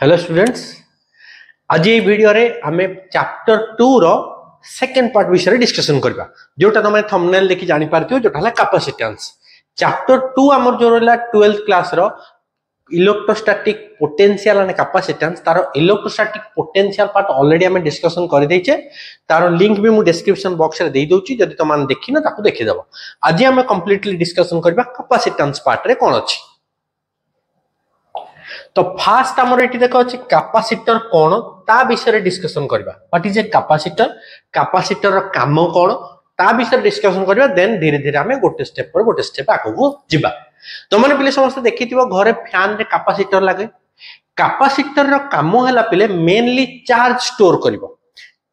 Hello students, आज ये video रे हमें चैप्टर 2 रो सेकंड पार्ट विषय डिस्कशन करबा जोटा तुम थंबनेल देखि जानि पारथियो जोटा हला कैपेसिटेंस। चैप्टर 2 हमर जो रहला 12th क्लास रो इलेक्ट्रोस्टैटिक पोटेंशियल एंड कैपेसिटेंस तारो इलेक्ट्रोस्टैटिक पोटेंशियल पार्ट ऑलरेडी हमें डिस्कशन कर देइछे। तारो लिंक भी मु डिस्क्रिप्शन बॉक्स रे देइ दोची, जदि तुम देखि न ताको देखि देबो। आज हमें कंप्लीटली डिस्कशन करबा कैपेसिटेंस पार्ट रे कोन अछि। तो फास्ट हमर एटी देखो अछि कैपेसिटर कोन ता विषय डिस्कशन करबा। What is a capacitor, capacitor रो काम कोन ता विषय डिस्कशन करबा। देन धीरे धीरे हमें गोटे स्टेप आगो जिबा। तो माने पिले समस्त देखिथिबो घरे फैन रे कैपेसिटर लागे। कैपेसिटर रो काम हैला पिले मेनली चार्ज स्टोर करबो।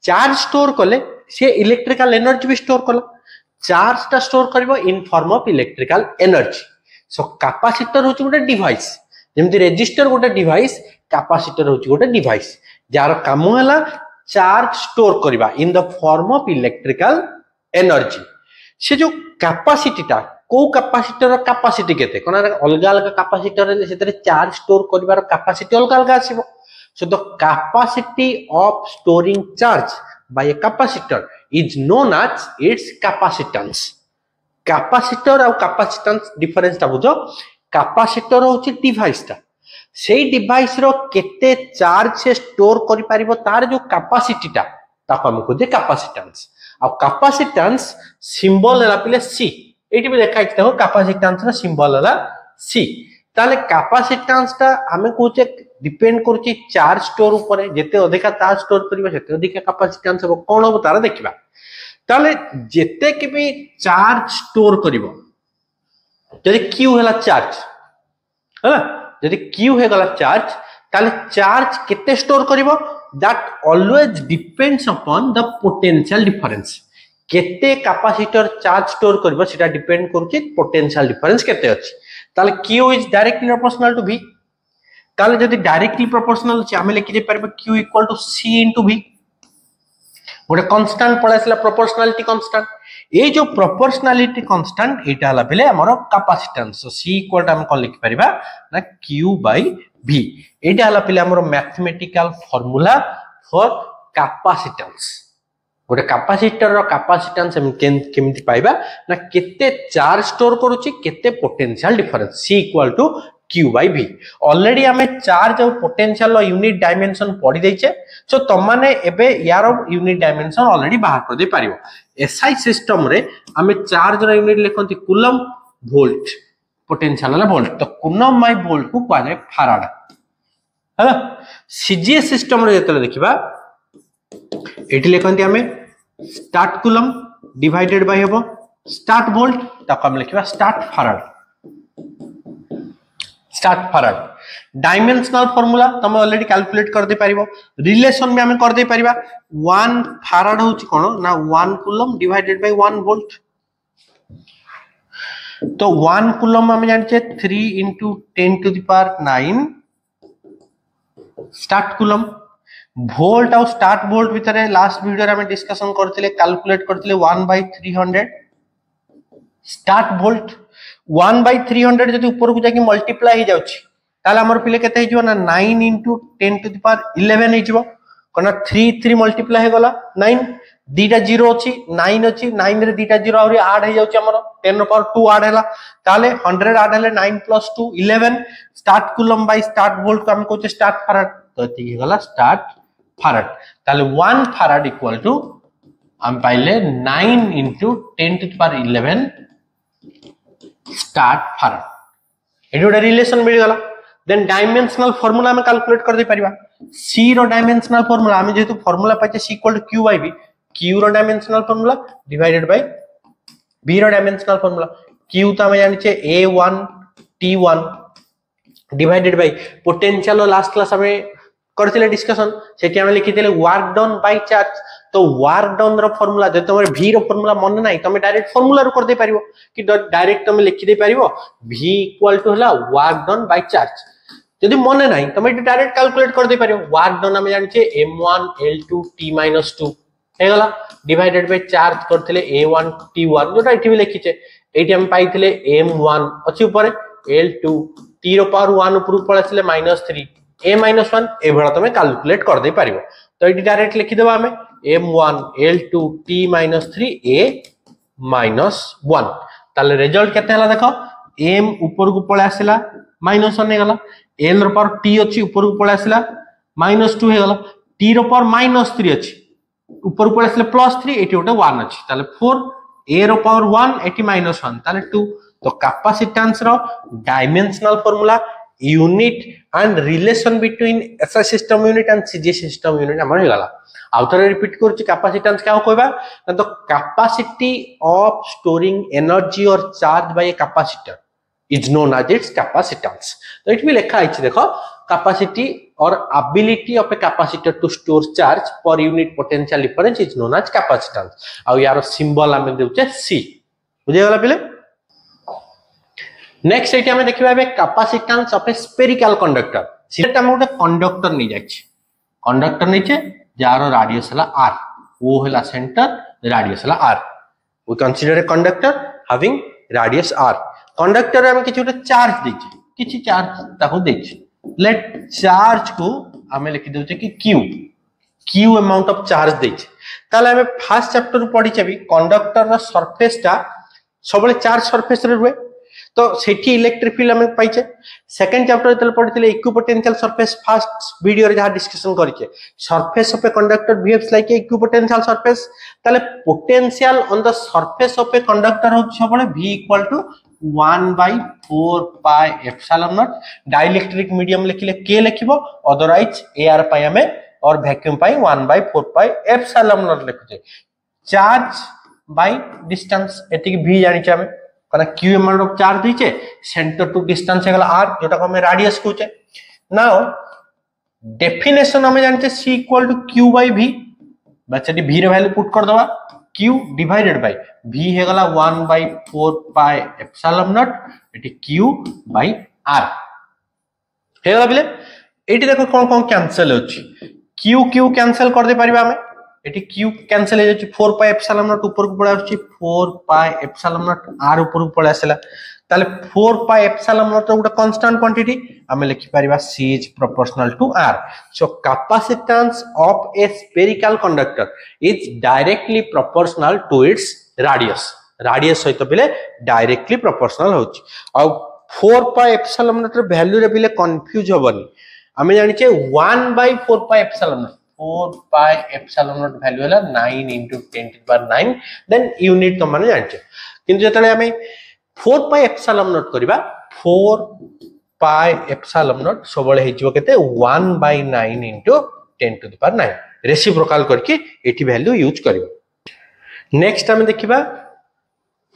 चार्ज स्टोर करले से इलेक्ट्रिकल एनर्जी भी स्टोर करला। चार्ज ता स्टोर करबो इन form of electrical energy. So capacitor होची गोटे डिवाइस, जेमति रेजिस्टर गोटे डिवाइस, कैपेसिटर होची गोटे डिवाइस जार काम हैला चार्ज स्टोर करबा in the form of electrical energy. से जो कैपेसिटीटा को कैपेसिटर रो कैपेसिटी केते कोन अलगा अलगा कैपेसिटर रे सेतरे चार्ज स्टोर करबार कैपेसिटी अलगा अलगा आसीबो। So the capacity of storing charge by a capacitor is known as its capacitance. Capacitor और कैपेसिटेंस डिफरेंस ता बुझो। कैपेसिटर होची डिवाइस ता, सेई डिवाइस रो केते चार्ज से स्टोर करि परिबो तार जो कैपेसिटी ता ताको हम कहते कैपेसिटेंस। आ कैपेसिटेंस सिंबल हला पिले सी, एठी भी देखा देखो कैपेसिटेंस रो सिंबल हला सी। ताले कैपेसिटेंस ता हमें कहते डिपेंड करची चार्ज स्टोर ऊपर। जेते अधिका चार्ज स्टोर करिबो सेते अधिका कैपेसिटेंस हो कोन हो तारा देखिबा। ताले जेते के भी चार्ज स्टोर करिबो, जदि क्यू हैला चार्ज हैला, जदि क्यू हे गला चार्ज ताले चार्ज केते स्टोर करिवो that always depends upon the potential difference. केते कैपेसिटर चार्ज स्टोर करिवो सेटा डिपेंड करूची पोटेंशियल डिफरेंस केते अछि। ताले Q is directly proportional to v। ताले जदि डायरेक्टली प्रोपोर्शनल अछि हमें लिखि दे परबो q equal to c into v। गोटे कांस्टेंट पळासला प्रोपोर्शनलिटी कांस्टेंट। ए जो प्रोपोर्शनलिटी कांस्टेंट एटा हला बेले हमरो capacitance. So c equal to हम कोन लिखि परिबा ना q बाय v। एटा हला बेले हमरो मैथमेटिकल फार्मूला फॉर कैपेसिटेंस। गोटे कैपेसिटर रो कैपेसिटेंस हम केमिति पाइबा ना केते चार्ज स्टोर करूची केते potential difference c equal to q by v। Already हमें चार्ज और पोटेंशियल रो यूनिट डायमेंशन पढी देइछे। सो तमाने एबे यार यूनिट डायमेंशन ऑलरेडी बाहर कर दे पारिबो। एसआई सिस्टम रे हमें चार्ज रो यूनिट लेखंती कूलम वोल्ट, पोटेंशियल वाला वोल्ट। तो कूलम बाय वोल्ट को पाए फैराड हैला। सीजीएस सिस्टम रे जतले देखिबा एठी लेखंती हमें स्टार्ट कूलम डिवाइडेड बाय हेबो स्टार्ट वोल्ट, ताको हम लिखिबा statfarad. Statfarad dimensional formula तुम ऑलरेडी कैलकुलेट कर दे पारिबो। रिलेशन में हमें कर दे पारिबा 1 फैराड होची कोन ना 1 कूलम डिवाइडेड बाय 1 वोल्ट। तो 1 कूलम हमें जानछे 3 into 10 to the power 9 start coulomb. Volt और स्टार्ट वोल्ट भीतर लास्ट वीडियो रे हमें डिस्कशन करथिले कैलकुलेट करथिले 1/300 स्टार्ट वोल्ट। 1/300 जदि ऊपर को जाके मल्टीप्लाई हो जाउची ताले हमर पिले केते हिजो ना 9 into 10 to the power 11 हिजो। कोना 3 मल्टीप्लाई हे गला 9, दीटा 0 अछि 9 अछि 9 रे दीटा 0 और ऐड हे जाउची हमर 10 / 2 ऐड हैला। ताले 100 ऐड हैले 9 + 2 11 statcoulomb by statvolt को हम कहते स्टार्ट फैराड। तो एति हे गला स्टार्ट फैराड। ताले 1 फैराड इक्वल टू हम पाइले 9 into 10 to the power 11 statfarad. एडी ओडा रिलेशन मिल गला। देन डायमेंशनल फार्मूला में कैलकुलेट कर दे परिबा। c रो डायमेंशनल फार्मूला हमें जेतु फार्मूला पाचे c equal to q by v। q रो dimensional formula divided by v रो डायमेंशनल फार्मूला। q तो हमें जानि छे a1 t1 divided by potential last class हमें करथिले डिस्कशन सेठी हमें लिखि देले वर्क डन बाय चार्ज। तो वर्क डन रो फार्मूला जे तमरे v रो फार्मूला मन नाही तमे डायरेक्ट फार्मूला रो कर दे परिबो कि डायरेक्ट तमे लिखि दे परिबो v इक्वल टू हला वर्क डन बाय चार्ज। यदि मन नाही तमे डायरेक्ट कैलकुलेट कर दे परिबो। वर्क डन हमें जानि छे m1 l2 t - 2 हे गला डिवाइडेड बाय चार्ज करथिले a1 t1 जोटा एठी भी लिखि छे। एठी हम पाइथिले m1 अछि ऊपर l2 t रो पावर 1 ऊपर पळासिले -3 a minus 1 ए भला तमे कैलकुलेट कर दे पारिबो तो इटी डायरेक्ट लिखि देबा हमें m1 l2 t minus 3 a minus 1 ताले रिजल्ट केते हला देखो m ऊपर को पळे आसिला -1 हे गला l रो पावर t अछि ऊपर को पळे आसिला -2 हे गला t रो पावर -3 अछि ऊपर को आसिला +3 एटी ओटा 1 अछि ताले 4 a रो पावर 1 एटी -1 ताले 2 तो कैपेसिटेंस रो dimensional formula unit and relation between SI system unit and CG system unit हमर हे गला आउथरे रिपीट करछि कैपेसिटेंस क्या कहबा तो कैपेसिटी ऑफ स्टोरिंग एनर्जी और charge by a capacitor is known as its capacitance तो इट भी लिखा है देखो कैपेसिटी और ability of a capacitor to store charge per unit potential difference is known as capacitance आ यार सिंबल हम देउचे सी बुझे गला पिले नेक्स्ट एटी हम देखिबा बे capacitance of a spherical conductor select हम गोटे कंडक्टर नै जाछि कंडक्टर नीचे जार रेडियस हला r ओ हला सेंटर रेडियस हला r we consider a conductor having radius r conductor हम किछि गोटे चार्ज देछि किछि चार्ज ताको देछि लेट चार्ज को हमें लिखि देउछे कि q अमाउंट ऑफ चार्ज देछि ताले हमें फर्स्ट चैप्टर पढि छबी कंडक्टर रो सरफेस ता सबले चार्ज सरफेस रे रुए तो सेठी इलेक्ट्रिक फील्ड हमें पाइछे सेकंड चैप्टर तले पढितले इक्विपोटेंशियल सरफेस फर्स्ट वीडियो रे जहा डिस्कशन करिके surface of a conductor behaves like a equipotential surface ताले potential on the surface of a conductor हो सबले v equal to 1/4 pi epsilon naught dielectric medium लिखिले k लिखिबो अदरवाइज एआर पाई हमें और वैक्यूम पाई 1/4 पाई एप्सिलॉन नॉट लिखुचे चार्ज बाय डिस्टेंस एति v जानि छ हमें कना q amount of charge दिचे centre to distance हे गला r जोटा को हमें रेडियस कहूचे नाउ डेफिनेशन हमें जानते c equal to q by v बस एटी v रे वैल्यू पुट कर दवा q डिवाइडेड बाय v हे गला 1/4 पाई एप्सिलॉन नॉट एटी q बाय r हे गला बिले एटी देखो कोन कैंसिल होची q कैंसिल कर दे परिबा हमें एटी q कैंसिल हो जाची 4 पाई एप्सिलॉन नॉट ऊपर को पड़ा आछी 4 पाई एप्सिलॉन नॉट r ऊपर को पड़ा आसला ताले 4 पाई एप्सिलॉन नॉट गोटे कांस्टेंट क्वांटिटी हमें लिखि परिबा c is proportional to r so capacitance of a spherical conductor is directly proportional to its radius सहित बिले डायरेक्टली प्रोपोर्शनल होची आ 4 पाई एप्सिलॉन नॉट रे वैल्यू रे बिले कंफ्यूज होबनी हमें जानि छे 1/4 pi epsilon naught 4 pi epsilon naught value हला 9 * 10⁻9 देन यूनिट तो माने जानछे किंतु जतले हमें 4 पाई एप्सिलॉन नॉट करबा 4 पाई एप्सिलॉन नॉट सबले हेजिवो केते 1/9 * 10⁻9 रेसिप्रोकल करके एठी वैल्यू यूज करिवो नेक्स्ट हम देखिबा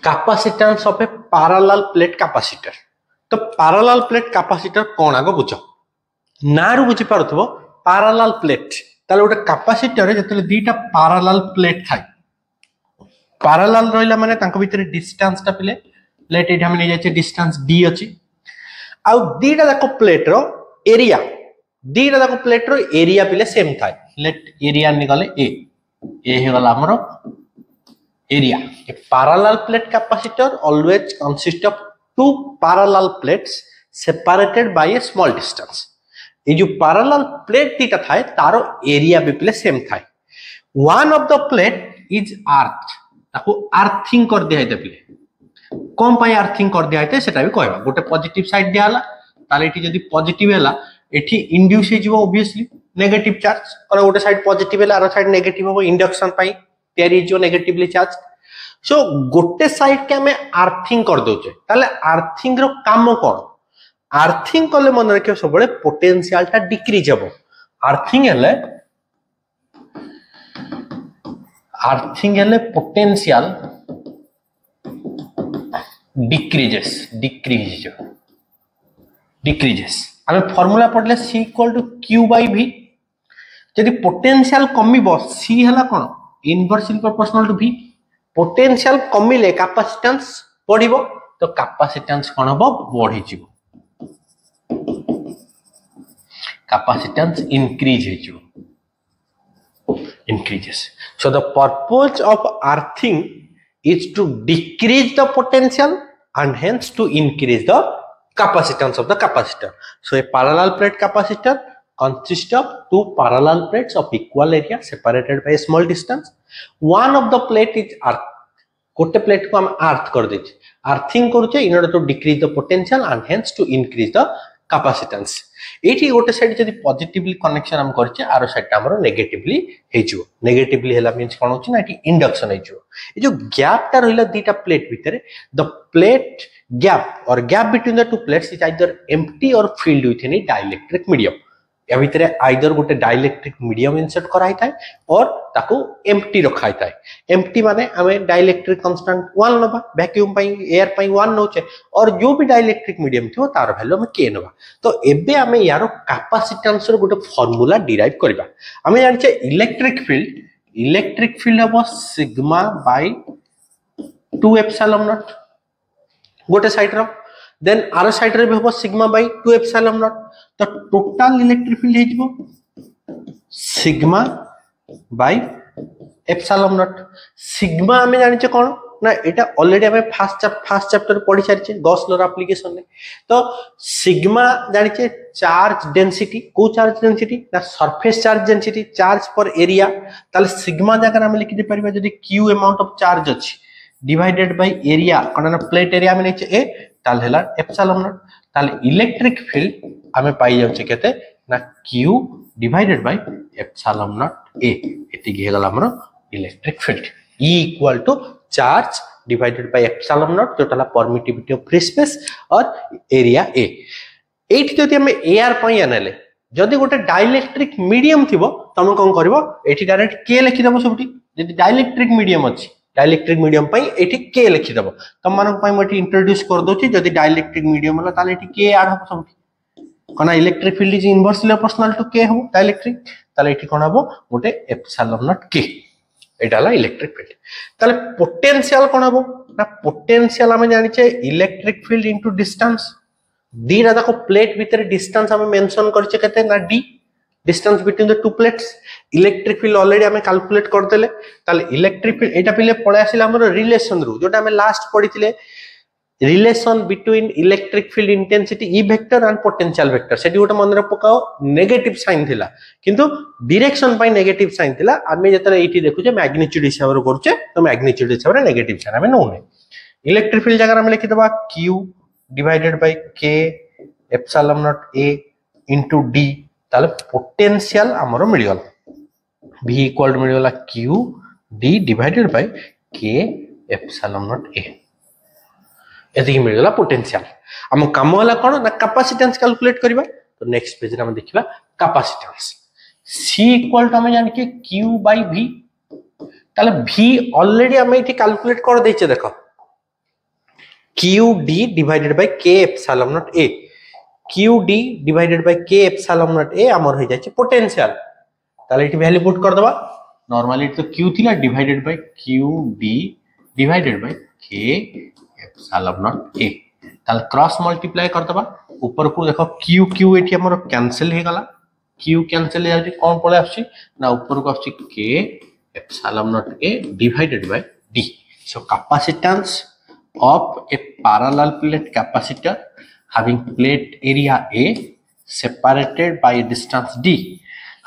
capacitance of A parallel plate capacitor तो पैरेलल प्लेट कैपेसिटर कोन आगो बुझो नारु बुझी पारथबो पैरेलल प्लेट ताले ओटा कैपेसिटर रे जतले दीटा पैरेलल प्लेट थाय पैरेलल रहला माने तांको भीतर डिस्टेंस ता पिले प्लेट एठी हम नै जाय छै डिस्टेंस d अछि आ दीटा जाको प्लेट रो एरिया दीटा जाको प्लेट रो एरिया पिले सेम थाय लेट एरिया निकले ए हे गला हमरो area a parallel plate capacitor always consist of two parallel plates separated by a small distance ये जो पैरेलल प्लेट दीटा थाए तारो एरिया भी पिले सेम थाए one of the plate is earth ताको अर्थिंग कर दिया है पिले कोन पाई अर्थिंग कर दिया है सेटा भी कहबा गोटे पॉजिटिव साइड दियाला ताले एठी जदी पॉजिटिव हैला एठी इंड्यूस हे जीवो ऑब्वियसली नेगेटिव चार्ज और गोटे साइड पॉजिटिव हैला आरो साइड नेगेटिव हो इंडक्शन पाई तयारी जो नेगेटिवली चार्ज सो गोटे साइड के हमें अर्थिंग कर दोचे ताले अर्थिंग रो काम कोन अर्थिंग कले मन रखियो सबले पोटेंशियल ता डिक्रीज हबो अर्थिंग हेले पोटेंशियल डिक्रीजेस हमें फार्मूला पढ़ले c equal to q by v यदि पोटेंशियल कमिबो c हला कोन inversely proportional to v potential कमिले कैपेसिटेंस बढ़िबो तो कैपेसिटेंस कोन हबो बढ़ी जिवो capacitance increases so the purpose of earthing is to decrease the potential and hence to increase the capacitance of the capacitor so a parallel plate capacitor consists of two parallel plates of equal area separated by a small distance. One of the plate is earth. गोटे plate को हम earth कर देछि, earthing करूचे in order to decrease the potential and hence to increase the capacitance. एठी गोटे side जदी positively connection हम करचे आरो साइड हमरो नेगेटिवली हे जो. नेगेटिवली हेला मींस कोन होछि ना एठी इंडक्शन हे जो. ए जो गैप ता रहिला दीटा प्लेट भितरे the plate gap or gap between the two plates is either empty or filled with any dielectric medium. या भितरे आइदर गोटे डाइलेक्ट्रिक मीडियम इंसर्ट कराई थाए और ताको एम्प्टी रखाई थाए. एम्प्टी माने हमें डाइलेक्ट्रिक कांस्टेंट 1 नबा, वैक्यूम पई एयर पई 1 नोचे और जो भी डाइलेक्ट्रिक मीडियम थियो तार वैल्यू हम के नबा. तो एबे हमें यारो कैपेसिटेंस रो गोटे फार्मूला डिराइव करबा. हमें जानि छे इलेक्ट्रिक फील्ड हबो सिग्मा बाय 2 एप्सिलॉन नॉट गोटे साइड रो. देन आरो साइड रे भी हबो सिग्मा बाय 2 एप्सिलॉन नॉट. तो टोटल इलेक्ट्रिक फील्ड हे जिवो sigma by epsilon not. Sigma हमें जानि छे कोन ना एटा ऑलरेडी हमें फर्स्ट चैप्टर पढ़ी सारिछे गॉस लॉ एप्लीकेशन में. तो सिग्मा जानि छे चार्ज डेंसिटी. को चार्ज डेंसिटी ना surface charge density, charge per area. ताले सिग्मा जगह हम लिखि दे परिबा जदी क्यू अमाउंट ऑफ चार्ज अछि डिवाइडेड बाय एरिया कोन ना प्लेट एरिया में नेचे ए ताले हला एप्सिलॉन नॉट. ताले इलेक्ट्रिक फील्ड हमें पाई जाउछे केते ना q divided by epsilon naught a. एति गे गला हमरो electric field E equal to charge divided by epsilon not total permittivity of free space और एरिया a. एठी जदि हम एआर पई आनले जदि गोटे डाइलेक्ट्रिक मीडियम थिबो तमे कोन करबो एठी डायरेक्ट k लिखि देबो. सबटी जदि डाइलेक्ट्रिक मीडियम अछि डाइलेक्ट्रिक मीडियम पई एठी k लिखि देबो. तम मानक पई मटी इंट्रोड्यूस कर दोछि जदि डाइलेक्ट्रिक मीडियम होला ताले एठी k ऐड हो. सबटी कोना electric field is inversely proportional to k हो डाइलेक्ट्रिक. ताले एठी कोन हबो गोटे एप्सिलॉन नॉट k. एटाला इलेक्ट्रिक फील्ड. ताले पोटेंशियल कोन हबो ना पोटेंशियल हम जानि छे इलेक्ट्रिक फील्ड इनटू डिस्टेंस. दी राजा को प्लेट भीतर डिस्टेंस हम मेंशन करछे केते ना d distance between the two plates. Electric field already हमें कैलकुलेट कर देले. ताले इलेक्ट्रिक फील्ड एटा पिले पळे आसिला हमर रिलेशन रु जोटा हमें लास्ट पढिथिले relation between electric field intensity E vector and potential vector. सेठी गोटे मन रे पकाओ नेगेटिव साइन थिला किंतु डायरेक्शन पई नेगेटिव साइन थिला. आमे जतरे एठी देखुचे मैग्नीट्यूड हिसाब रे करछे तो मैग्नीट्यूड हिसाब रे नेगेटिव साइन हमें नोने. इलेक्ट्रिक फील्ड जगह हम लिखि दबा q divided bye k epsilon naught a into d. ताले पोटेंशियल हमरो मिल गला v इक्वल मिल गला q d divided bye k epsilon naught a. एति मिल गला पोटेंशियल. हम काम वाला कोन ना कैपेसिटेंस कैलकुलेट करबा. तो नेक्स्ट पेज रे हम देखिबा कैपेसिटेंस. c इक्वल टू हम जान के q बाय v. ताले v ऑलरेडी हम एठी कैलकुलेट कर दैछे. देखो q d divided bye k epsilon naught a. q d divided bye k epsilon naught a हमर हो जाय पोटेंशियल. ताले एठी वैल्यू पुट कर दबा. नॉर्मली तो q थिला divided by q d divided bye k epsilon naught a. ताले क्रॉस मल्टीप्लाई कर दबा. ऊपर को देखो q एठी हमर कैंसिल हे गला. q कैंसिल हे जाय कोन पळे आछि ना ऊपर को आछि k epsilon naught a divided by d. So capacitance of a parallel plate capacitor having plate area A separated by a distance d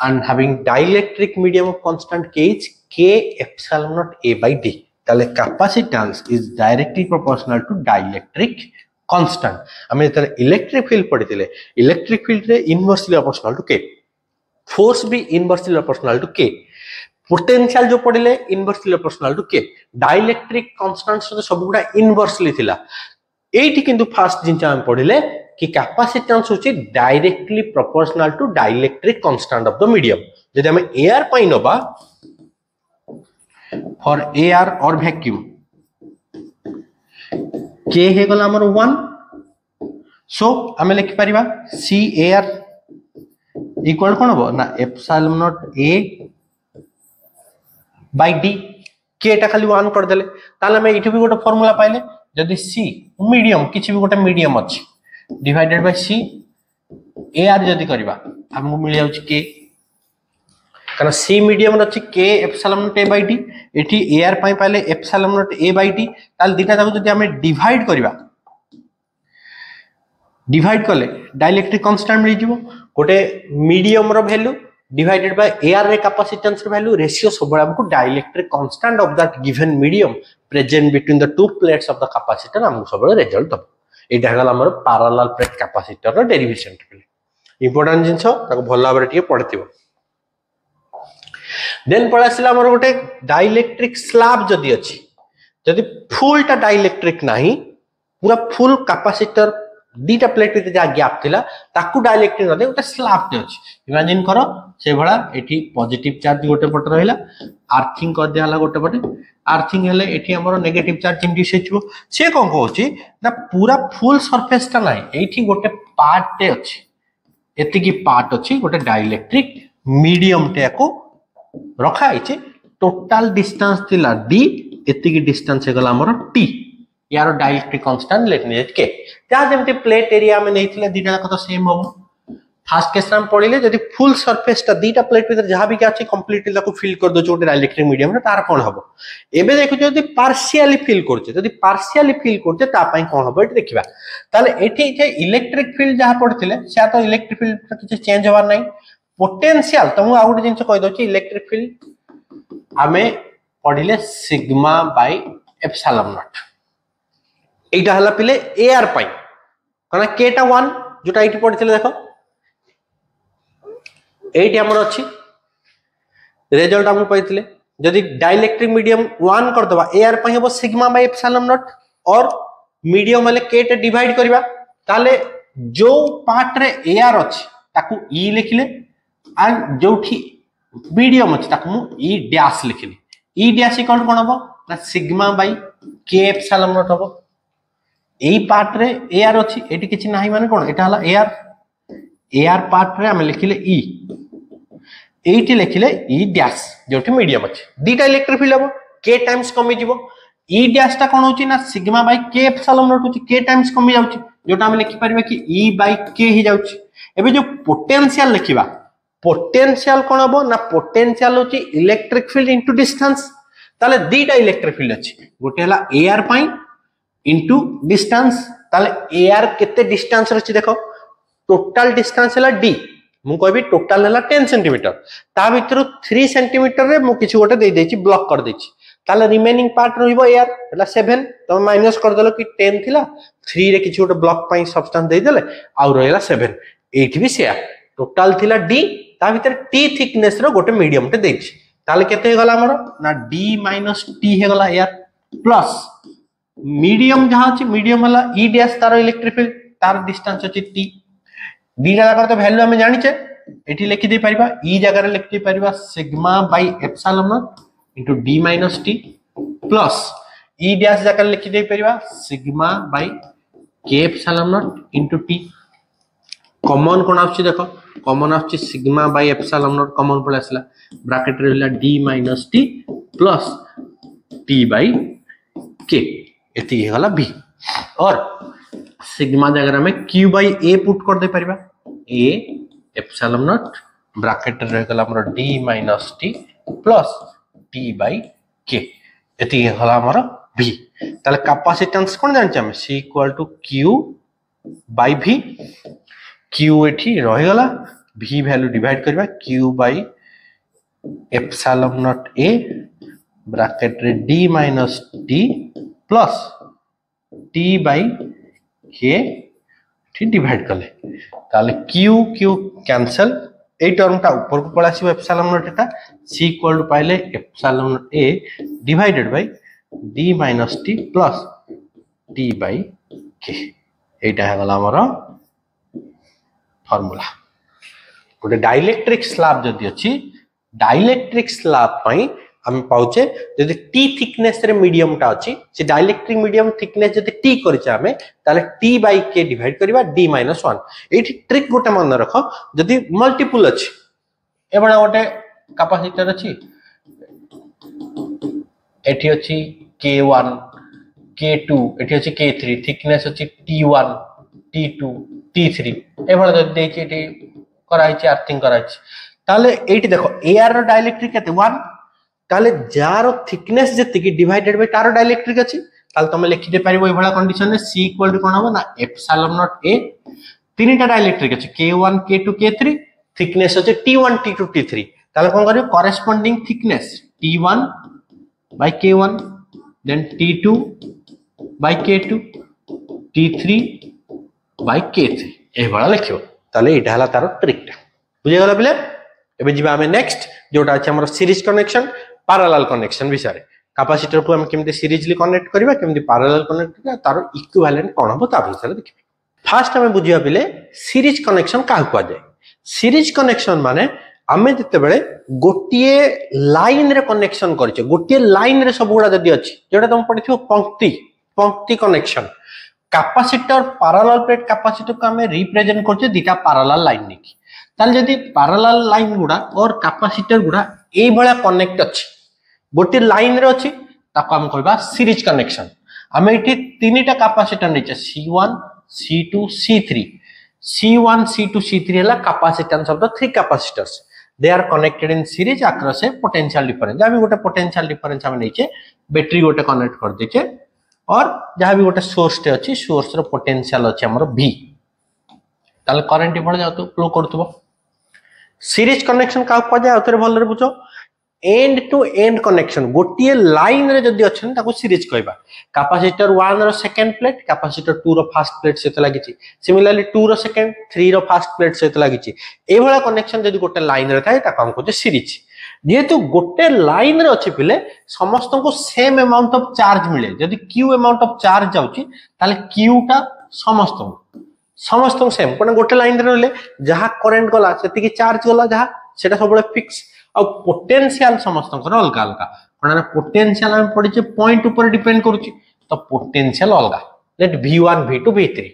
and having dielectric medium of constant k is k epsilon naught a by d. ताले capacitance is directly proportional to dielectric constant. हमें ताले electric field पढ़िथिले. electric field रे inversely proportional to k. force भी inversely proportional to k. Potential जो पड़िले inversely proportional to के. Dielectric constants तो सब गुडा inversely थिला. एठी किंतु फर्स्ट जिंचा हम पढ़िले कि कैपेसिटेंस होची directly proportional to dielectric constant of the medium. जदि हम एयर पाई नबा फॉर एयर और वैक्यूम के हे गला हमर 1. सो हमें लिखि परिबा सी एयर इक्वल कोन हो ना epsilon naught a by d. k टा खाली 1 कर देले. ताले हम इठी भी गोटे फार्मूला पाइले जदि c मीडियम किछि भी गोटे मीडियम अछि डिवाइडेड बाय c ar जदि करबा हमको मिल जाउछि k. कारण c मीडियम अछि k epsilon naught a by d. एठी ar पई पाइले epsilon naught a by d. ताले दिटा जाको जदि हम डिवाइड करबा डिवाइड कले डाइलेक्ट्रिक कांस्टेंट मिल जिवो गोटे मीडियम रो वैल्यू डिवाइडेड बाय एआर रे कैपेसिटेंस रे वैल्यू रेशियो सब हमको dielectric constant of that given medium present between the two plates of the capacitor हमको सब रिजल्ट दब एटा हगला हमर पैरेलल प्लेट कैपेसिटर रो डेरिवेशन इंपोर्टेंट जिंस ताको भल भाबरे टिके पढिथिबो देन पळासिला हमर गोटे डाइलेक्ट्रिक स्लैब जदी अछि जदी फुल टा डाइलेक्ट्रिक नाही पूरा फुल कैपेसिटर दीटा प्लेट में जहाँ गैप थिला ताकू डाइलेक्ट्रिक नदे गोटे स्लैब टे अछि इमेजिन करो से भला एठी पॉजिटिव चार्ज गोटे पट रहिला आर्थिंग कर दियाला गोटे पटे आर्थिंग हेले एठी हमर नेगेटिव चार्ज इंड्यूस हेचबो से कोन कहउची ना पूरा फुल सरफेस ता नाही एठी गोटे पार्ट टे अछि एति की पार्ट अछि गोटे डाइलेक्ट्रिक मीडियम टे को रखा आइছে टोटल डिस्टेंस थिला d एति की डिस्टेंस हेगला हमर t यार डाइलेक्ट्रिक कांस्टेंट लेटने के जहाँ जमते प्लेट एरिया में नहीं थिला दीटा को तो सेम हो फास्ट केस हम पढिले जदी फुल सरफेस ता दीटा प्लेट भीतर जहाँ भी अछि कंप्लीटली ताको फिल कर दो छोटे डाइलेक्ट्रिक मीडियम रे तार कोन हबो एबे देखो जदी पार्शियली फिल करछे जदी पार्शियली फिल करछे ता पई कोन हबो एटी देखिबा ताले एठी जे इलेक्ट्रिक फील्ड जहाँ पढिले से तो इलेक्ट्रिक फील्ड किछ चेंज होवार नै पोटेंशियल तुम आ गुटे जिंस कहि दोछि इलेक्ट्रिक फील्ड आमे पढिले सिग्मा बाय एप्सिलॉन नॉट एटा हला पिले एआर पाई कना केटा 1 जोटा एठी पढिथिले देखो एठी हमर अछि रिजल्ट हम पाइथिले जदी डाइलेक्ट्रिक मीडियम 1 कर दबा एआर पाई हबो सिग्मा बाय एप्सिलॉन नॉट और मीडियम वाले केटा डिवाइड करबा ताले जो पार्ट रे एआर अछि ताकू ई लिखिले एंड जोठी मीडियम अछि ताकू मु ई डैश लिखिले ई डैश इक्वल कोन हबो ना sigma by K epsilon naught हबो एई पार्ट रे एआर अछि एटी किछि नाही माने कोन एटा हला एआर पार्ट रे हम लिखिले ई एटी लिखिले ई डैश जोठी मीडियम अछि दीटा इलेक्ट्रिक फील्ड हबो के टाइम्स कमी जिवो ई डैश ता कोन होची ना sigma by K epsilon not होची के टाइम्स कमी जाउची जोटा हम लिखि परिबा कि ई बाय के ही जाउची एबे जो पोटेंशियल लिखिबा पोटेंशियल कोन हबो ना पोटेंशियल होची इलेक्ट्रिक फील्ड इनटू डिस्टेंस ताले दीटा इलेक्ट्रिक फील्ड अछि गोटे हला एआर पाई इनटू डिस्टेंस ताले एआर केते डिस्टेंस रछि देखो टोटल डिस्टेंस हला d मु कहबी टोटल हला 10 सेंटीमीटर ता भीतर 3 सेंटीमीटर रे मु किछु गोटे दे देछि ब्लॉक कर देछि ताले रिमेनिंग पार्ट रहिबो एआर हला 7 तो माइनस कर देलो कि 10 थिला 3 रे किछु गोटे ब्लॉक पई सब्सटेंस दे देले आ रहला 7 एठी भी से टोटल थिला d ता भीतर t थिकनेस रो गोटे मीडियम टे देछि ताले केते हे गला हमर ना d - t हे गला एआर प्लस मीडियम जहाँ अछि मीडियम वाला ई डैश तार इलेक्ट्रिक फील्ड तार डिस्टेंस अछि टी दीटा जगह तो वैल्यू हम जानि छे एठी लिखि दे परिबा ई जगह रे लिखि दे परिबा sigma by epsilon naught into d - t plus E dash जगह लिखि दे परिबा sigma by K epsilon naught into t common कोन आछि देखो कॉमन आछि sigma by epsilon naught common पळे आसला ब्रैकेट रे होला d - t plus t by k एति हेगला b और सिग्मा जगह में q बाय a पुट कर दे परिबा a एप्सिलॉन नॉट ब्रैकेट रे हेगला हमर d - t plus t by k एति हेगला हमर v ताले कैपेसिटेंस कोन जान हम c = q by v q एठी रहि गला v वैल्यू डिवाइड करबा q by epsilon naught a bracket रे d - t plus t by k ठीक डिवाइड करले ताले q कैंसिल ए टर्म ता ऊपर को पळासी एप्सिलॉन नॉट एटा c = पाइले epsilon naught a divided by d - t plus t by k एटा हे गला हमर फार्मूला गोटे डाइलेक्ट्रिक स्लैब जदी अछि डाइलेक्ट्रिक स्लैब पई हम पाउचे जदी t थिकनेस रे मीडियम टा अछि से डाइलेक्ट्रिक मीडियम थिकनेस जदी t करछे हमें ताले t बाय k डिवाइड करबा d - 1 एठी ट्रिक गोटे मन रखो जदी मल्टीपल अछि एबडा गोटे कैपेसिटर अछि एठी अछि k1 k2 एठी अछि k3 थिकनेस अछि t1 t2 t3 एबडा जदी देछि एठी कराइछि अर्थिंग कराइछि ताले एठी देखो एआर रो डाइलेक्ट्रिक केते 1 ताले जार थिकनेस जति की डिवाइडेड बाय तार डाइलेक्ट्रिक अछि ताले तुम लिखि दे परिबो ए भला कंडीशन रे C इक्वल टू कोन हो ना एप्सिलॉन नॉट A तीनटा डाइलेक्ट्रिक अछि K1 K2 K3 थिकनेस अछि T1 T2 T3 ताले कोन करियो corresponding thickness T1 by K1 then T2 by K2 T3 by K3 ए भला लिखियो ताले एटा हला तार ट्रिक बुझे गला पिले एबे जिबा हमें नेक्स्ट जोटा अछि हमर सीरीज कनेक्शन पैरेलल कनेक्शन विषय कैपेसिटर को हम केमते सीरीजली कनेक्ट करबा केमते पैरेलल कनेक्ट करबा तार इक्विवेलेंट कोन हो ता विषय देखि फास्ट हमें बुझिया पिले सीरीज कनेक्शन का हुआ जाए सीरीज कनेक्शन माने आमे जते बेले गोटिए लाइन रे कनेक्शन करछे गोटिए लाइन रे सब गुडा जदी अछि जेटा तुम पढिथियो पंक्ति पंक्ति connection capacitor parallel plate capacitor को हमें रिप्रेजेंट करछे दिटा पैरेलल लाइन नेकी ताल जदी पैरेलल लाइन गुडा और कैपेसिटर गुडा ए भला कनेक्ट अछि गोटे लाइन रे अछि ताको हम कहबा सीरीज कनेक्शन हमें एठी तीनटा capacitor नेचे C1 C2 C3 C1 C2 C3 हला capacitance of the three capacitors they are connected in series across a potential difference जब भी गोटे पोटेंशियल डिफरेंस हम नेचे बैटरी गोटे कनेक्ट कर देचे और जहां भी गोटे सोर्स टे अछि सोर्स रो पोटेंशियल अछि हमर V ताले करंट बढ़ जाउ तो फ्लो करतबो सीरीज कनेक्शन का को जाय उतरे भल रे बुझो एंड टू एंड कनेक्शन गोटिए लाइन रे जदी अछन ताको सीरीज कहबा कैपेसिटर 1 रो सेकंड प्लेट कैपेसिटर 2 रो फर्स्ट प्लेट से लागिची सिमिलरली 2 रो सेकंड 3 रो फर्स्ट प्लेट से लागिची ए भला कनेक्शन जदी गोटे लाइन रे थाए ताको हम कहजे सीरीज जेतु गोटे लाइन रे अछि पिले समस्त को सेम अमाउंट ऑफ चार्ज मिले जदी q अमाउंट ऑफ चार्ज जाउची ताले q टा समस्त सेम कोन गोटे लाइन रे रहले जहा करंट गला सेति की चार्ज गला जहा सेटा सबले फिक्स आ पोटेंशियल समस्त अलग अलग कोन पोटेंशियल हम पडिचे पॉइंट ऊपर डिपेंड करूची तो पोटेंशियल अलग लेट v1 v2 v3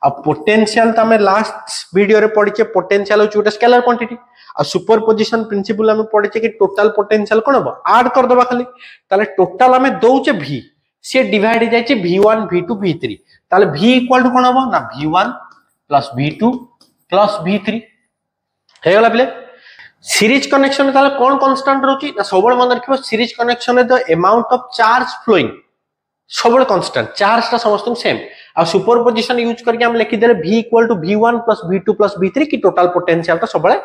अब पोटेंशियल त हमें लास्ट वीडियो रे पडिचे पोटेंशियल हो छोटा स्केलर क्वांटिटी आ सुपरपोजिशन प्रिंसिपल हमें पडिचे कि टोटल पोटेंशियल कोन हो ऐड कर दबा खाली ताले टोटल हमें दोचे v से डिवाइड हो जायचे v1 v2 v3 ताले v इक्वल टू कोन हो ना v1 plus v2 plus v3 हे गला प्ले सीरीज कनेक्शन ताले कोन कांस्टेंट रहउची ना सबल मन रखिबो series connection the amount of charge flowing सबल कांस्टेंट चार्ज ता समस्त सेम आ सुपरपोजिशन यूज करके हम लिखि देले v equal to v1 plus v2 plus v3 की टोटल पोटेंशियल ता सबले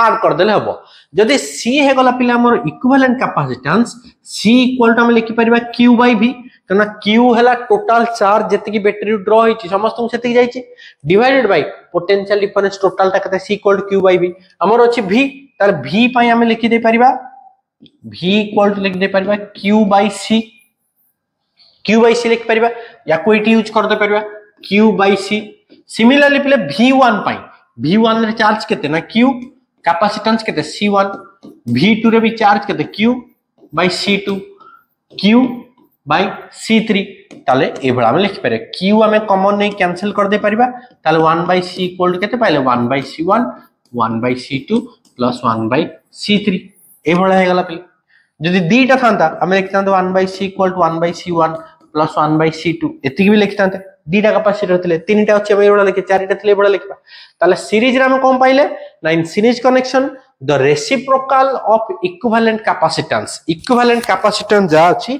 ऐड कर देले हबो जदी c हे गला पिले हमर equivalent capacitance c equal to हम लिखि परिबा q by v कना q हला टोटल चार्ज जति की बैटरी ड्रॉ होईची समस्त सेति जाईची divided by potential difference total ता कते c equal to q by v हमर अछि v तार v पई हम लिखि दे परिबा v इक्वल टू लिखि दे परिबा q by c लिख परिबा या कोई टी यूज कर दे परिबा q by c सिमिलरली पले v1 पई v1 रे चार्ज केते ना q कैपेसिटेंस केते c1 v2 रे भी चार्ज केते q by c2 q by c3 ताले ए भला हम लिख पारे q हमें कॉमन नहीं कैंसिल कर दे परिबा ताले 1 by c इक्वल टू केते पाइले 1 by c1 1 by c2 plus 1 by c3 ए भला हे गला पे जदी दीटा थांता हमें लिखतांते 1 by c equal to 1 by c1 plus 1 by c2 एतिकी भी लिखतांते दीटा कैपेसिटर थिले तीनटा अछि हम एबडा लिखे चारिटा थिले एबडा लिखबा ताले सीरीज रे हम कोन पाइले ना in series connection the reciprocal of equivalent capacitance जा अछि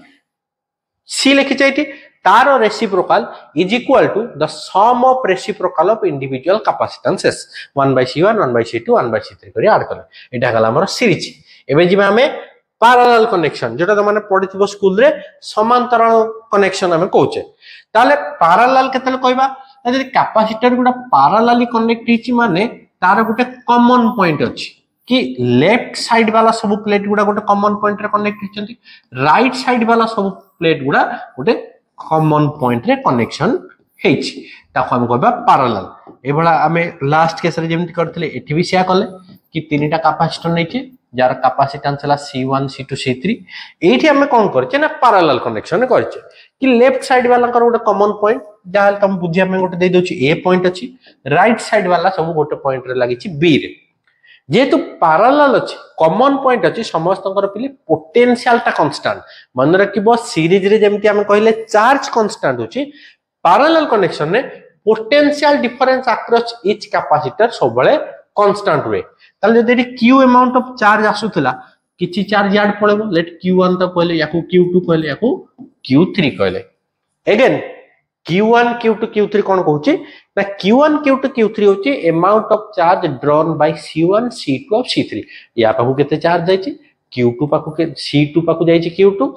C लिखि जाइटी तारो reciprocal is equal to the sum of reciprocal of individual capacitances 1 by c1 1 by c2 1 by c3 करी ऐड करले एटा गला हमर सीरीज एबे जिबा हमें पैरेलल कनेक्शन जेटा त माने पढिथिबो स्कूल रे समांतराल कनेक्शन हमें कहूचे ताले पैरेलल केतले कहबा यदि कैपेसिटर गुडा पैरेलली कनेक्ट हिची माने तार गुटे कॉमन पॉइंट अछि कि लेफ्ट साइड वाला सब प्लेट गुडा गोटे कॉमन पॉइंट रे कनेक्ट हिचंती राइट साइड वाला सब प्लेट गुडा गोटे कॉमन पॉइंट रे कनेक्शन हेछि ताको हम कहबा पैरेलल एबला हमें लास्ट केस रे जेमति करथले एठी भी सिया करले कि तीनटा कैपेसिटर नैचे जार कैपेसिटेंस हला C1 C2 C3 एठी हमें कोन करचे ना पैरेलल कनेक्शन करचे कि लेफ्ट साइड वाला कर गोटे कॉमन पॉइंट जाहल तुम बुझिया में गोटे दे दोची ए पॉइंट अछि राइट साइड वाला सब गोटे पॉइंट रे लागिची बी रे जेतु पैरेलल अछि कॉमन पॉइंट अछि समस्तकर पिले पोटेंशियल ता कांस्टेंट मन रखिबो सीरीज रे जेमति हम कहले चार्ज कांस्टेंट होची पैरेलल कनेक्शन ने potential difference across each capacitor सबले कांस्टेंट हुए ताले जदि q अमाउंट ऑफ चार्ज आसुतला किछि चार्ज याड पळेबो लेट q1 त कहले याकू q2 कहले याकू q3 कहले अगेन Q1 Q2 Q3 कौन कहूची ना Q1 Q2 Q3 होची amount of charge drawn by C1 C2 और C3 या पाखु केते चार्ज जायची Q2 पाखु के C2 पाखु जायची Q2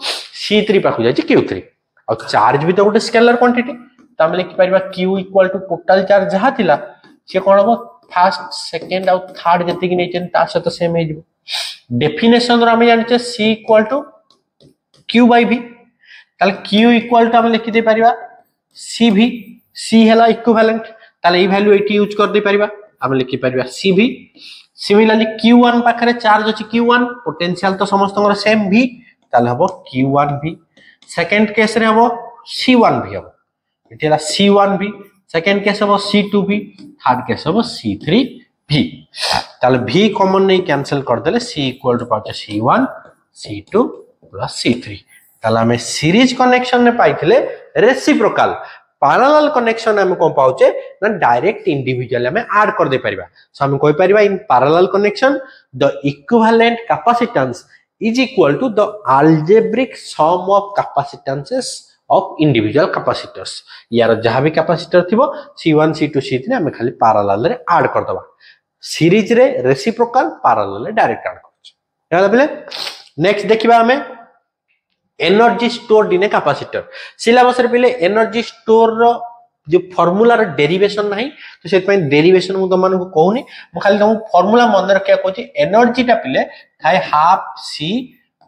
C3 पाखु जायची Q3 और चार्ज भी तो गोटे स्केलर क्वांटिटी तो हम लिखि परिबा Q equal to total charge जहा थिला से कोन हो फर्स्ट सेकंड और थर्ड जति कि नेचन ता सहित सेम हे जिवो डेफिनेशन रो हम जानिचे C equal to Q by V ताले Q इक्वल टू हम लिखि दे परिबा CV C हैला इक्विवेलेंट ताले ई वैल्यू एटी यूज कर दे परिबा हम लिखि परिबा CV सिमिलरली Q1 पाखरे चार्ज अछि Q1 पोटेंशियल तो समस्तଙ୍କର सेम V ताले हबो Q1V सेकंड केस रे हबो C1V हबो एटेला C1V सेकंड केस हबो C2V थर्ड केस हबो C3V ताले V कॉमन नहीं कैंसिल कर देले C इक्वल टू पाछ C1 C2 प्लस C3 ताले हमें सीरीज कनेक्शन ने पाइथिले रेसिप्रोकल पैरेलल कनेक्शन हम को पाउचे ना डायरेक्ट इंडिविजुअल हमें ऐड कर दे परिबा सो हम कोइ परिबा in parallel connection the equivalent capacitance is equal to the algebraic sum of capacitances of individual capacitors यार जहां भी कैपेसिटर थिबो C1 C2 C3 हम खाली पैरेलल रे ऐड कर दबा सीरीज रे रेसिप्रोकल पैरेलल रे डायरेक्ट ऐड करछ याला बेले नेक्स्ट देखिबा हमें energy stored in a capacitor syllabus रे पहिले एनर्जी स्टोर रो जो फार्मूला रो डेरिवेशन नहीं तो सेत पय डेरिवेशन मु तमन को कहूनी मु खाली तुम फार्मूला मन रखिया कहूची एनर्जी ता पहिले थाए half C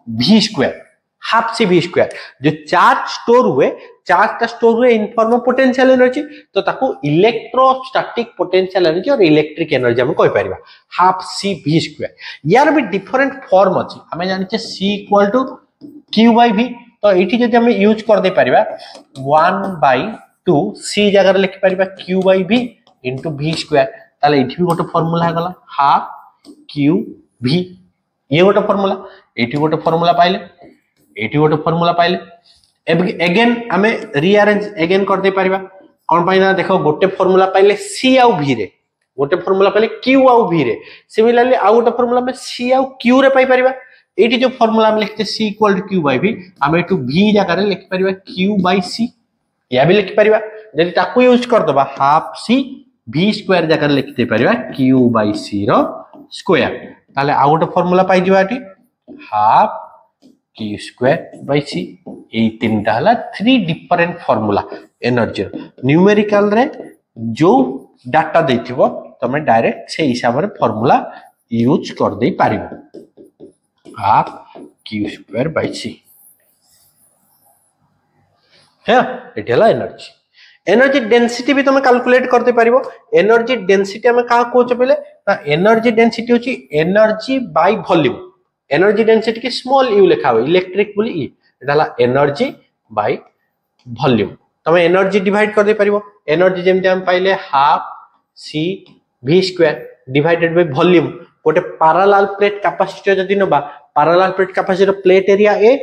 v square half C v square जो चार्ज स्टोर हुए चार्ज का स्टोर हुए in form of potential energy तो ताको इलेक्ट्रोस्टैटिक पोटेंशियल एनर्जी और इलेक्ट्रिक एनर्जी हम कहि परिबा हाफ सी v स्क्वायर यार भी डिफरेंट फॉर्म अछि हमें जानि छे c equal to Q by V तो एठी जदि हम यूज कर दे परिबा 1/2 C जगह लिख परिबा Q by V into V square ताले एठी भी गोटे फार्मूला है गला हाफ Q V ये गोटे फार्मूला एठी गोटे फार्मूला पाइले एठी गोटे फार्मूला पाइले अगेन हमें रीअरेंज अगेन कर दे परिबा कोन पाइना देखो गोटे फार्मूला पाइले C आउ V रे गोटे फार्मूला पाइले Q आउ V रे सिमिलरली आ गोटे फार्मूला में C आउ Q रे पाइ परिबा एटी जो फार्मूला हम लिखते C equal to Q by V हम एटू V जगह रे लिख परिबा Q बाय C या भी लिख परिबा जदि ताकू यूज कर दबा हाफ C V स्क्वायर जगह रे लिखते परिबा Q बाय C रो स्क्वायर ताले आ गोटे फार्मूला पाइ दिबा eighty half Q square by C ए तीनटा हला three different formula energy numerical रे जो डाटा देथिबो तमे डायरेक्ट से हिसाब रे फार्मूला यूज कर दे पारिबो half Q square by C है एटेला एनर्जी डेंसिटी भी तुम कैलकुलेट करते पारिबो एनर्जी डेंसिटी हम का कोच पले ना एनर्जी डेंसिटी होची energy by volume energy density की स्मॉल u लिखा हो इलेक्ट्रिक बोली ई एटाला एनर्जी बाय वॉल्यूम तुम एनर्जी डिवाइड कर दे पारिबो एनर्जी जेमते हम पाइले half C V square divided by volume गोटे पैरेलल प्लेट कैपेसिटर जदि नबा parallel plate capacitor plate area A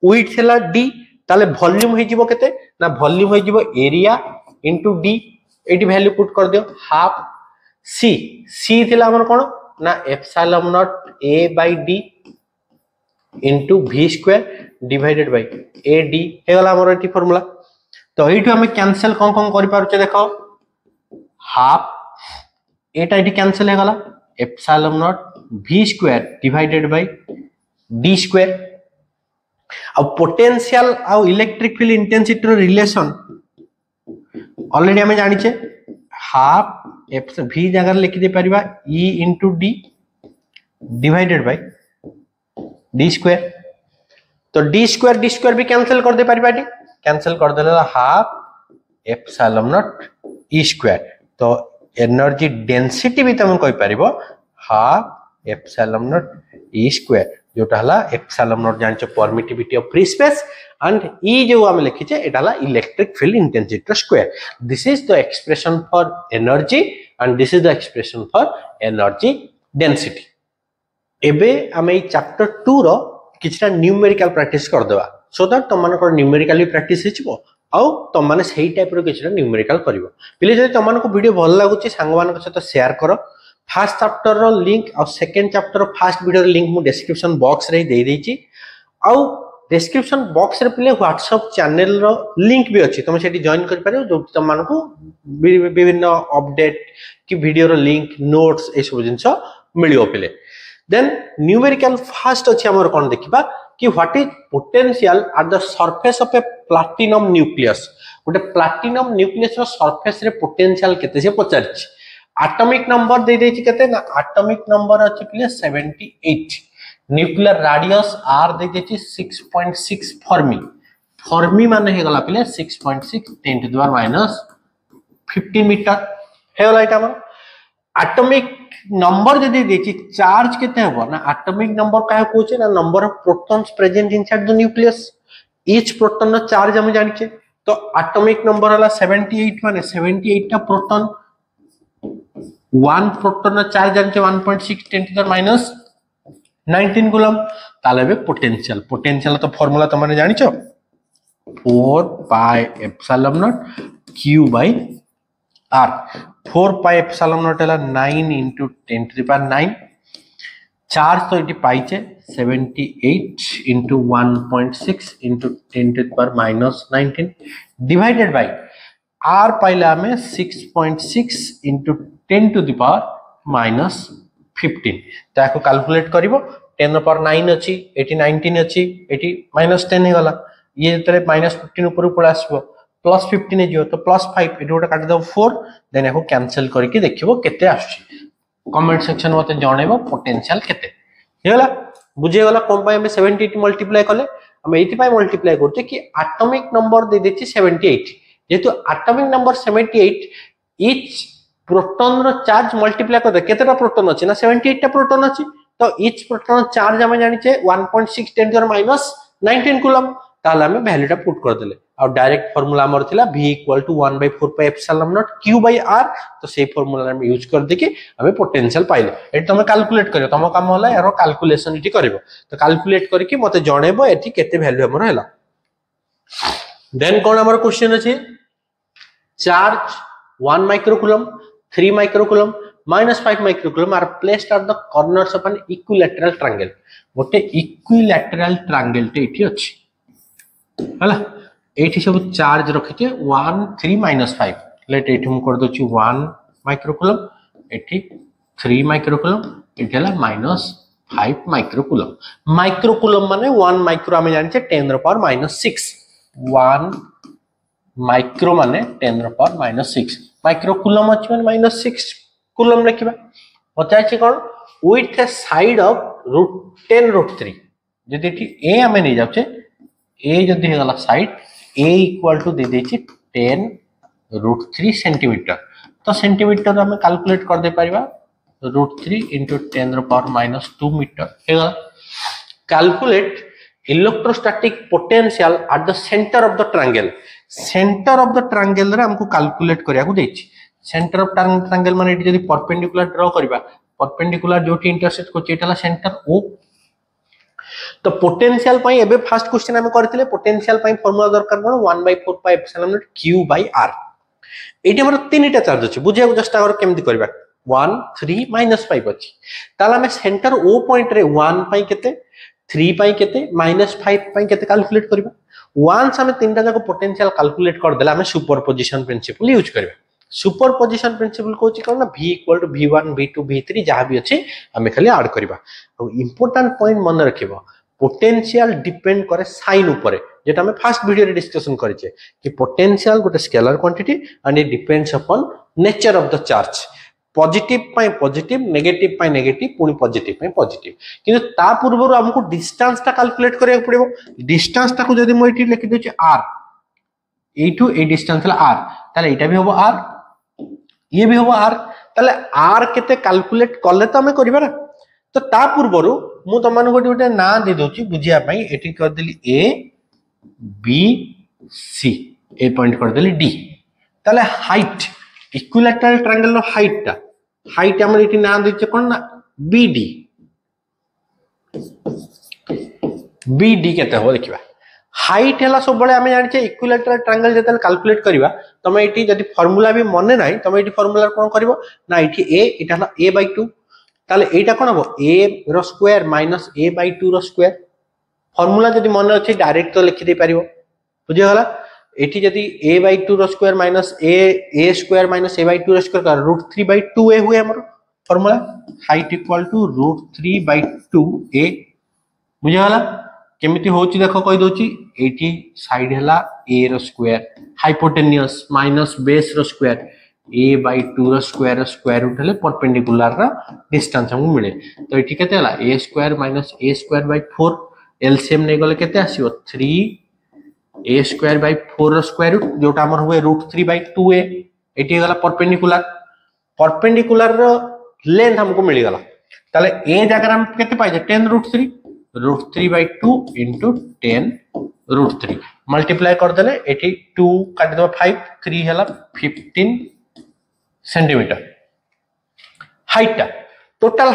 width हैला d ताले वॉल्यूम हे जिवो केते ना वॉल्यूम हे जिवो area into d eighty value put कर दियो हाफ c c थिला हमर कोन ना epsilon naught a by d into v square divided by ad हे गला हमर एटी फार्मूला तो एठू हम कैंसिल कोन करि पारुचे देखो हाफ एटा एटी कैंसिल हे गला epsilon naught v square divided by d square अब पोटेंशियल और electric field intensity relation already हमें जानी छे हाफ एफ v जगह लिख दे परिबा e into d divided by d square तो d स्क्वायर भी कैंसिल कर दे परिबा डी कैंसिल कर देला half epsilon naught e square तो एनर्जी डेंसिटी भी तुम कहि परिबो half epsilon naught e square जोटा हला एप्सिलॉन नॉट जान छ permittivity of free space and e जो हम लिखि छे एटा हला electric field intensity square this is the expression for energy and this is the expression for energy density एबे हम ए चैप्टर 2 रो किछटा न्यूमेरिकल प्रैक्टिस कर देबा सो दैट तुम मानकर न्यूमेरिकली प्रैक्टिस हिचबो आउ तुम माने सही टाइप रो किछटा न्यूमेरिकल करबो प्लीज जदि तुम मानको वीडियो भल लागुची संग मानक साथ शेयर करो फर्स्ट चैप्टर रो लिंक और second chapter row first video रो लिंक मु डिस्क्रिप्शन बॉक्स रे दे देची आउ डिस्क्रिप्शन बॉक्स रे पिले व्हाट्सएप चैनल रो लिंक भी अछि तुम सेठी जॉइन कर पारे जो तुम मानको विभिन्न अपडेट कि वीडियो रो लिंक नोट्स ए सब जिंस मिलियो पिले देन न्यूमेरिकल फर्स्ट अछि हमर कोन देखिबा कि what is potential at the surface of A platinum nucleus गोटे प्लैटिनम न्यूक्लियस रो सरफेस रे पोटेंशियल केते से पचारछि एटॉमिक नंबर दे देछि केते ना एटॉमिक नंबर अछि पिले 78 न्यूक्लियर रेडियस r दे देछि 6.6 फर्मी फर्मी माने हे गला पिले 6.6 10 to the power minus 15 metre हे गला इटा मन एटॉमिक नंबर जदी देछि चार्ज केते हबो ना एटॉमिक नंबर काहे कोचे ना number of protons present inside the nucleus each proton नो चार्ज हम जानिछे तो एटॉमिक नंबर हला 78 माने 78 टा प्रोटॉन वन प्रोटॉन नो चार्ज जानिछे 1.6 10 to the power minus 19 coulomb ताले बे पोटेंशियल पोटेंशियल तो फार्मूला त माने जानिछो 4 pi epsilon naught q by r 4 pi epsilon naught हला 9 into 10 to the power 9 charge तो इटी पाइचे 78 into 1.6 into 10 to the power minus 19 divided by r पाइला में 6.6 into 10 to the power minus 15 ताको calculate करिवो 10 रो पावर 9 अछि एटी 19 अछि eighty minus 10 हे गला ये जतरे माइनस 15 ऊपर पळ आसीबो प्लस 15 हे जियो तो प्लस 5 एटी गोटा काट दो 4 देन एको कैंसिल करके देखिबो केते आछी कमेंट सेक्शन मते जणेबो पोटेंशियल केते हे गला बुझे गला कोन पाए हम 78 मल्टीप्लाई करले हम एटी पाए मल्टीप्लाई करते कि एटॉमिक नंबर दे देछि 78 जेतु एटॉमिक नंबर 78 ईच प्रोटॉन रो चार्ज मल्टीप्लाई कर दे केतेटा प्रोटॉन अछि ना 78 टा प्रोटॉन अछि तो ईच प्रोटॉन चार्ज हम जानि छे 1.6 10 टू द माइनस 19 कूलम ताला हम वैल्यूटा पुट कर देले और डायरेक्ट फार्मूला हमर थिला v = 1/4 pi epsilon naught q by r तो से फार्मूला हम यूज कर दे कि हमें पोटेंशियल पाइले एटी तुम कैलकुलेट करियो तुम काम होला एरो कैलकुलेशन इटी करिवो तो कैलकुलेट करके मते जणेबो एटी केते वैल्यू हमर हैला देन कोन हमर क्वेश्चन अछि charge 1 microcoulomb 3 microcoulomb minus 5 microcoulomb are placed at the corners of an equilateral triangle गोटे equilateral triangle टे इठी अछि हला एठी सब चार्ज रखिते 1 3 minus 5 लेट एठी हम कर दोची 1 microcoulomb एठी 3 microcoulomb एठला minus 5 microcoulomb microcoulomb माने 1 micro हमें जानि छे 10 रो पावर -6 1 micro माने 10 रो पावर -6 माइक्रोकूलम अछि माने -6 कूलम रखिबा पचाछि कोन विथ ए साइड ऑफ √10√3 जदि ठी ए हमें नै जाउछे ए जदि हेगला साइड ए इक्वल टू दे देछि 10√3 सेंटीमीटर तो सेंटीमीटर हमें कैलकुलेट कर दे परिबा √3 into 10 रो पावर -2 मीटर हेगला calculate electrostatic potential at the centre of the triangle centre of the triangle रे हमको कैलकुलेट करिया को देछि सेंटर ऑफ ट्रायंगल माने एटी जदी परपेंडिकुलर ड्रा करबा परपेंडिकुलर जोटी इंटरसेक्ट को एटाला सेंटर ओ तो पोटेंशियल पई एबे फर्स्ट क्वेश्चन हम करथिले पोटेंशियल पई फार्मूला दरकार कोन 1/4 pi epsilon naught q by r eighty हमर तीनटा चार्ज अछि बुझिया जस्ट आगर केमति करबा 1 3 -5 अछि ताला हम सेंटर ओ पॉइंट रे 1 पई केते 3 पई केते -5 पई केते कैलकुलेट करबा वंस हमें तीनटा जाको पोटेंशियल कैलकुलेट कर देला हमें सुपरपोजिशन प्रिंसिपल यूज करबा सुपरपोजिशन प्रिंसिपल कोची कोन ना v = v1 v2 v3 जहां भी अछि हमें खाली ऐड करबा तो इंपोर्टेंट पॉइंट मन रखिबो पोटेंशियल डिपेंड करे साइन ऊपर जेटा हमें फर्स्ट वीडियो रे डिस्कशन करिचे कि पोटेंशियल गोटे scalar quantity and it depends upon nature of the charge positive pi positive negative pi negative पुनी पॉजिटिव पाई पॉजिटिव किंतु ता पूर्वरु हमको डिस्टेंस ता कैलकुलेट करिया पड़िबो डिस्टेंस ता को जदी म एठी लिखि देछि r A to A distance ला r ताले एटा भी होबो r ये भी होबो r ताले r केते कैलकुलेट करले त हमें करबा ना तो ता पूर्वरु मु त मन गोटे ना दे दोछि बुझिया पई एठी कर देली a b c ए पॉइंट कर देली d ताले हाइट इक्विलैटरल ट्रायंगल रो हाइट हमर एठी ना दिचे कोन ना bd केते हो देखिबा हाइट हला सब बळे हमें जानि छे इक्विलैटरल ट्रायंगल जेतल कैलकुलेट करबा तमे एठी जदी फार्मूला भी मने नाही तमे एठी फार्मूला कोन करबो ना एठी a एटा ना a/2 ताले एटा कोन हो a रो स्क्वायर माइनस a/2 रो स्क्वायर फॉर्मूला जदि मन अच्छे डायरेक्ट तो लिखि दे पारिबो बुझिगला एठी जदि a/2 रो square minus a square minus a/2 रो स्क्वायर कर √3/2a हुए हमर formula height equal to √3/2a बुझिगला केमिति होची देखो कहि दोची एठी साइड हला a रो स्क्वायर हाइपोटेन्यूस माइनस बेस रो स्क्वायर a/2 रो स्क्वायर रूट हले परपेंडिकुलर रा डिस्टेंस हमको मिले तो एठी केते हला a square minus a square by 4 LCM नै गले केते आसीबो 3 a square by 4 row square root जोटा हमर हुए √3/2a एठी गला परपेंडिकुलर रो लेंथ हमको मिल गला ताले a जगह हम केते पाइजे 10√3 √3/2 into 10√3 मल्टीप्लाई कर देले एठी 2 काट दबा 5 3 हला 15 सेंटीमीटर हाइट टोटल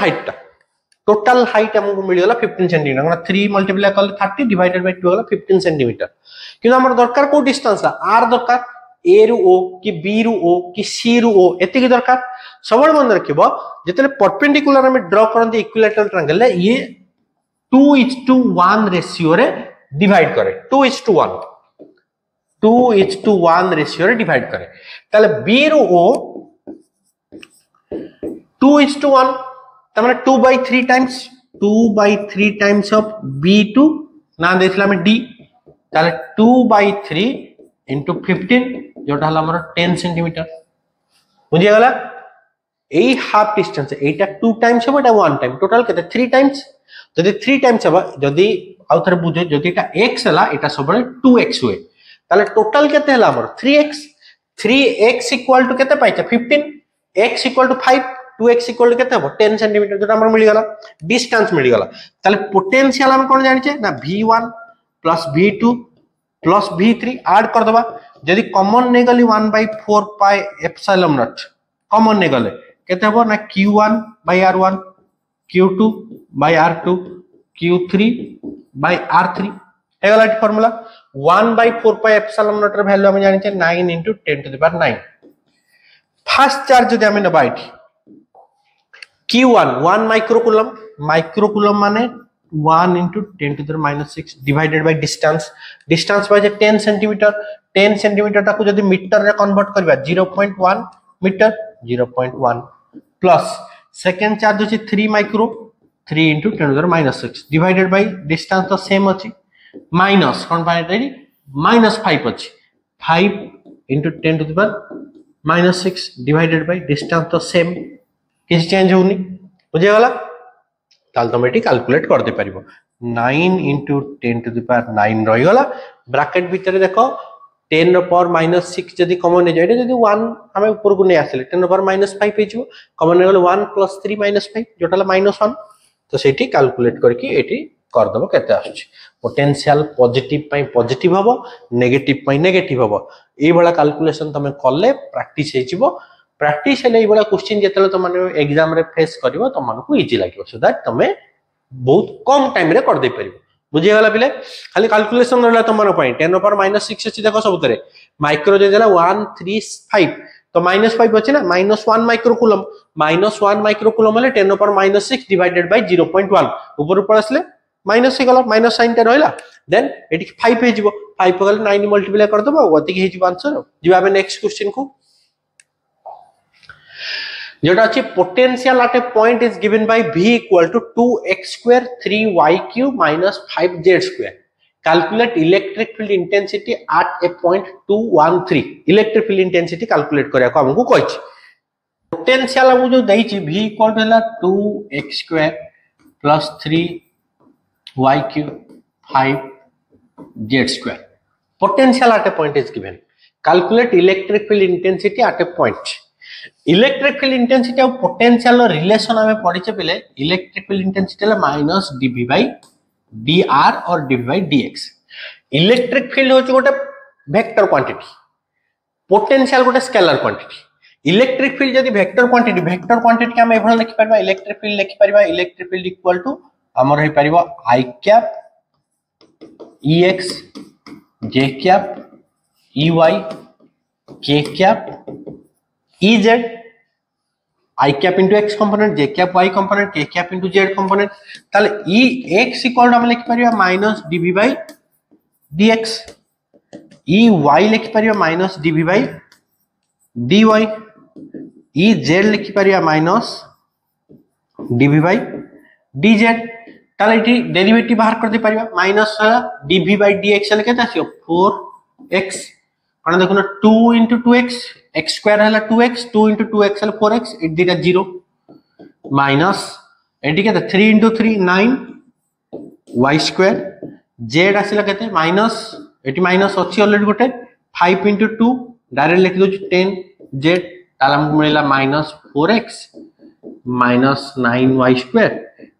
हाइट हमको मिल गला 15 सेंटीमीटर 3 मल्टीप्लाई कर 30 डिवाइडेड बाय 2 हला 15 सेंटीमीटर किंतु हमर दरकार को डिस्टेंस आर दरकार a रु o कि b रु o कि c रु o एति की दरकार सबल मन रखिबो जेतले परपेंडिकुलर हम ड्रा करन इक्विलैटरल ट्रायंगल ये 2:1 रेशियो रे डिवाइड करे 2:1 रेशियो रे डिवाइड करे ताले b रु o 2:1 तमने 2/3 टाइम्स ऑफ b2 ना देखला में d ताले 2/3 into 15 जोटा हला हमर 10 सेंटीमीटर बुझिया गला एई हाफ डिस्टेंस एटा 2 टाइम्स हो एटा 1 टाइम टोटल केते 3 टाइम्स जदि 3 टाइम्स हबा जदि आउथरे बुझे जदि एटा x हला एटा सबले 2x हुए ताले टोटल केते हला हमर 3x इक्वल टू केते पाइछा 15 x equal to 5 2x equal to केते हबो 10 सेंटीमीटर जोटा हमर मिल गला डिस्टेंस मिल गला ताले पोटेंशियल हम कोन जानि छे ना v1 plus v2 plus v3 add कर दबा जदि कॉमन नै गली 1/4 पाई एप्सिलॉन नॉट कॉमन नै गले केते हबो ना q1 / r1 q2 / r2 q3 / r3 हेगला फार्मूला 1/4 पाई एप्सिलॉन नॉट रे वैल्यू हम जानि छे 9 * 10⁹ फर्स्ट चार्ज जदि हम नबा इठी q1 1 माइक्रोकूलम माने 1 * 10⁻⁶ divided by distance by 10 centimetre ताको जदि मीटर रे कन्वर्ट करबा 0.1 मीटर 0.1 प्लस सेकंड चार्ज अछि 3 माइक्रो 3 * 10⁻⁶ डिवाइडेड बाय डिस्टेंस तो सेम अछि माइनस कोन पाइते -5 अछि 5 * 10⁻⁶ डिवाइडेड बाय डिस्टेंस तो सेम किछ चेंज होनी बुझे वाला ताल तुम एटी कैलकुलेट कर दे परिबो 9 * 10⁹ रही गला ब्रैकेट भीतर देखो 10 * -6 जदी कॉमन नै जाय जदी 1 हमें ऊपर को नै आसले 10 * -5 हे जिवो कॉमन नै गले 1 + 3 - 5 जोटला -1 तो सेठी कैलकुलेट करके एटी कर दबो केते आछी पोटेंशियल पॉजिटिव पई पॉजिटिव हबो नेगेटिव पई नेगेटिव हबो ए बडा कैलकुलेशन तमे करले प्रैक्टिस हे जिवो प्रैक्टिस हेले ए बडा क्वेश्चन जेतले त माने एग्जाम रे फेस करिवो त मानको इजी लागिवो सो दैट तमे बहुत कम टाइम रे कर दे परिबो बुझे गला पिले खाली कैलकुलेशन रहला त मानो पई 10 * -6 अछि देखो सबतरे माइक्रो जे देला 135 तो -5 अछि ना -1 माइक्रोकूलम -1 माइक्रोकूलम हले 10 * -6 डिवाइडेड बाय 0.1 ऊपर ऊपर असले माइनस हे गला माइनस साइन ता रहला देन एटी 5 हे जिवो 5 गले 9 मल्टीप्लाई कर दबो ओति हे जिवो आंसर जिवा बे नेक्स्ट क्वेश्चन को जोटा अछि potential at a point is given by v equal to 2x² 3y³ - 5z² calculate electric field intensity at a point 213 electric field intensity calculate करिया को हमको कहछि पोटेंशियल हम जो दैछि v इक्वल टू हला 2x² + 3y³ 5z² potential at a point is given calculate electric field intensity at a point electric field intensity और potential relation हमें पढ़िचे पहले electric field intensity है -dv/dr और dv/dx इलेक्ट्रिक फील्ड होची गोटे vector quantity potential गोटे scalar quantity electric field जदी vector quantity हम एभला लिखि परबा इलेक्ट्रिक फील्ड लिखि परबा इलेक्ट्रिक फील्ड इक्वल टू हमर हे परबा i cap ex j cap ey k cap Ez I cap into x component, j cap y component, k cap into z component. ताले e x equal to हम लिख परिया minus dv by dx, e y लिख परिया minus dv by dy, e z लिख परिया minus dv by dz. ताले इटी derivative बाहर कर दे परिया minus dv by dx ले केता आसियो 4x कौन देखो ना 2 into 2x x square है 2x 2 into 2x है 4x इट दिया 0 minus एटी क्या था 3 into 3 9 y square z आसिला कहते minus एटी minus अच्छी ऑलरेडी गोटे 5 into 2 डायरेक्ट लिख दो 10 z ताला हमको मिलेला minus 4x minus 9y square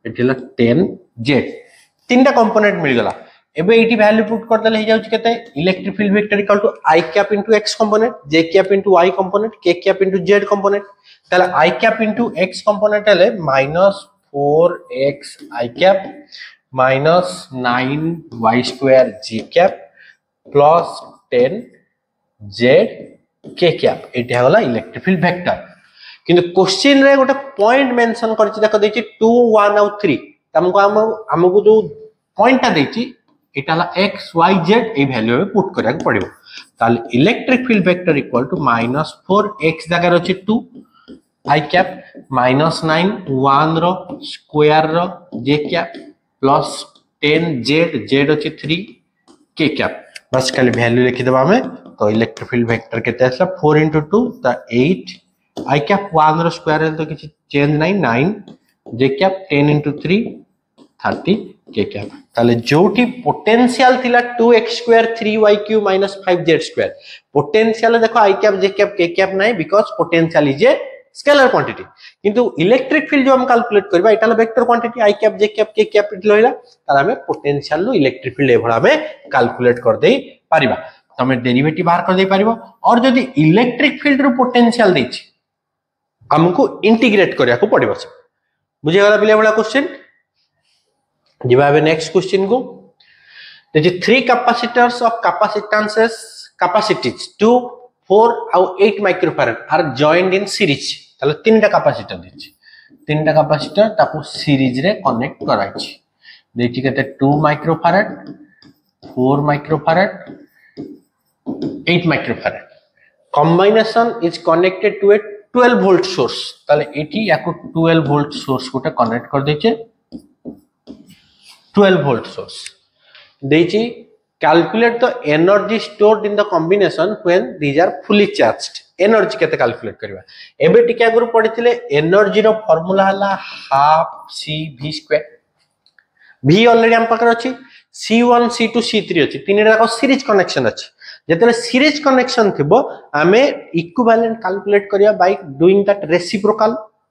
एटी ला 10 z तीन टा कंपोनेंट मिल गला. एबे एटी वैल्यू पुट कर देले हे जाउछ केते electric field vector equal to I cap into x component, j cap into y component, k cap into z component. ताले I cap into x component हेले minus 4x I cap minus 9y square j cap plus 10 z k cap eighty हला electric field vector. किंतु question रे गोटे point mention करछि देखो देछि 2 1 और 3 हमको जो पॉइंट देछि एटा ला x y z ए वैल्यू में पुट करिया पड़िबो. ताले electric field vector equal to -4x जगह अछि 2 I cap -9 1 रो स्क्वायर रो j cap plus 10 z z अछि 3 k cap. बस खाली वैल्यू लिखि देबा हमें तो इलेक्ट्रिक फील्ड वेक्टर केते आसला 4 into 2 त 8 I cap 1 रो स्क्वायर है तो किछि चेंज नहीं 9 j cap 10 into 3 30 k cap. ताले जोठी पोटेंशियल थिला 2x square 3y cube minus 5z स्क्वायर पोटेंशियल देखो I cap j cap k cap नहीं because potential is a scalar quantity. किंतु इलेक्ट्रिक फील्ड जो हम कैलकुलेट करबा एटाला vector quantity I cap j cap k cap इट लइला ताला हमें पोटेंशियल लो इलेक्ट्रिक फील्ड एभला में कैलकुलेट कर देई परिबा. तमे डेरिवेटिव बाहर कर देई परिबो और जदी इलेक्ट्रिक फील्ड रो पोटेंशियल देछि हमको इंटीग्रेट करिया को पड़िबो. बुझे गला पिले वाला क्वेश्चन. जीवा अब नेक्स्ट क्वेश्चन को देखिए 3 कैपेसिटर्स ऑफ कैपेसिटेंसेस कैपेसिटीज 2 4 और 8 microfarad are joined in series. ताले तीनटा कैपेसिटर देछि तीनटा कैपेसिटर ताको सीरीज रे कनेक्ट कराइछि देखि केते 2 microfarad 4 microfarad 8 microfarad combination is connected to a 12 volt source. ताले एठी याको 12 वोल्ट सोर्स कोटा कनेक्ट कर देछे 12 volt source. देछि calculate the energy stored in the combination when these are fully charged. Energy केते कैलकुलेट करबा. एबे टिके आगुर पढिथिले एनर्जी रो फार्मूला हला half c v square. v already हम पाकर अछि c1 c2 c3 अछि तीनटा को सीरीज कनेक्शन अछि. जेतले सीरीज कनेक्शन थिबो हमें इक्विवेलेंट कैलकुलेट करिया by doing that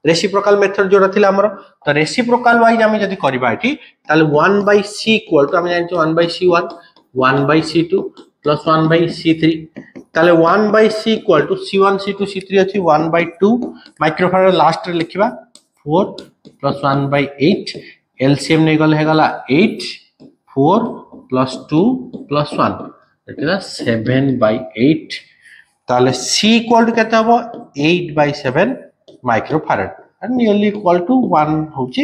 reciprocal method जोरा थिला हमर. तो रेसिप्रोकल वाइज हम जदी करबा एठी ताले 1 by c इक्वल टू हम जानछु 1 by c1 1 by c2 plus 1 by c3. ताले 1 by c equal to c1 c2 c3 अछि 1 by 2 माइक्रोफैराड लास्ट रे लिखिबा 4 plus 1 by 8 एलसीएम नै गल हे गला 8 4 plus 2 plus 1 एटा 7 by 8. ताले c इक्वल टू केते हबो 8 by 7 microfarad and nearly equal to 1 होची.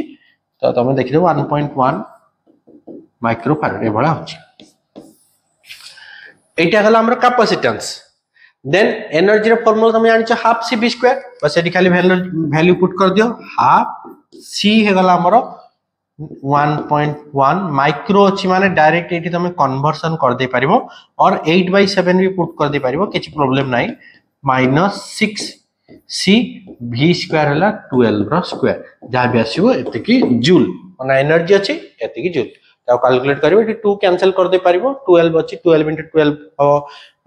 तो तमे देखि दे 1.1 माइक्रोफैराड ए बडा होची. एटा हला हमर कैपेसिटेंस. देन एनर्जी रे फार्मूला तमे जानि छ हाफ c v स्क्वायर. बस एटी खाली वैल्यू पुट कर दियो हाफ c हे गला हमर 1.1 माइक्रो अछि माने डायरेक्ट एटी तमे कन्वर्सन कर दे परिबो और 8/7 भी पुट कर दे परिबो किछि प्रॉब्लम नाही -6 c v स्क्वायर हला 12 रो स्क्वायर जहां भी आसीबो एते की जूल ओना एनर्जी अछि एते की जूल. तो कैलकुलेट करबो एटी 2 कैंसिल कर दे परिबो 12 अछि 12 * 12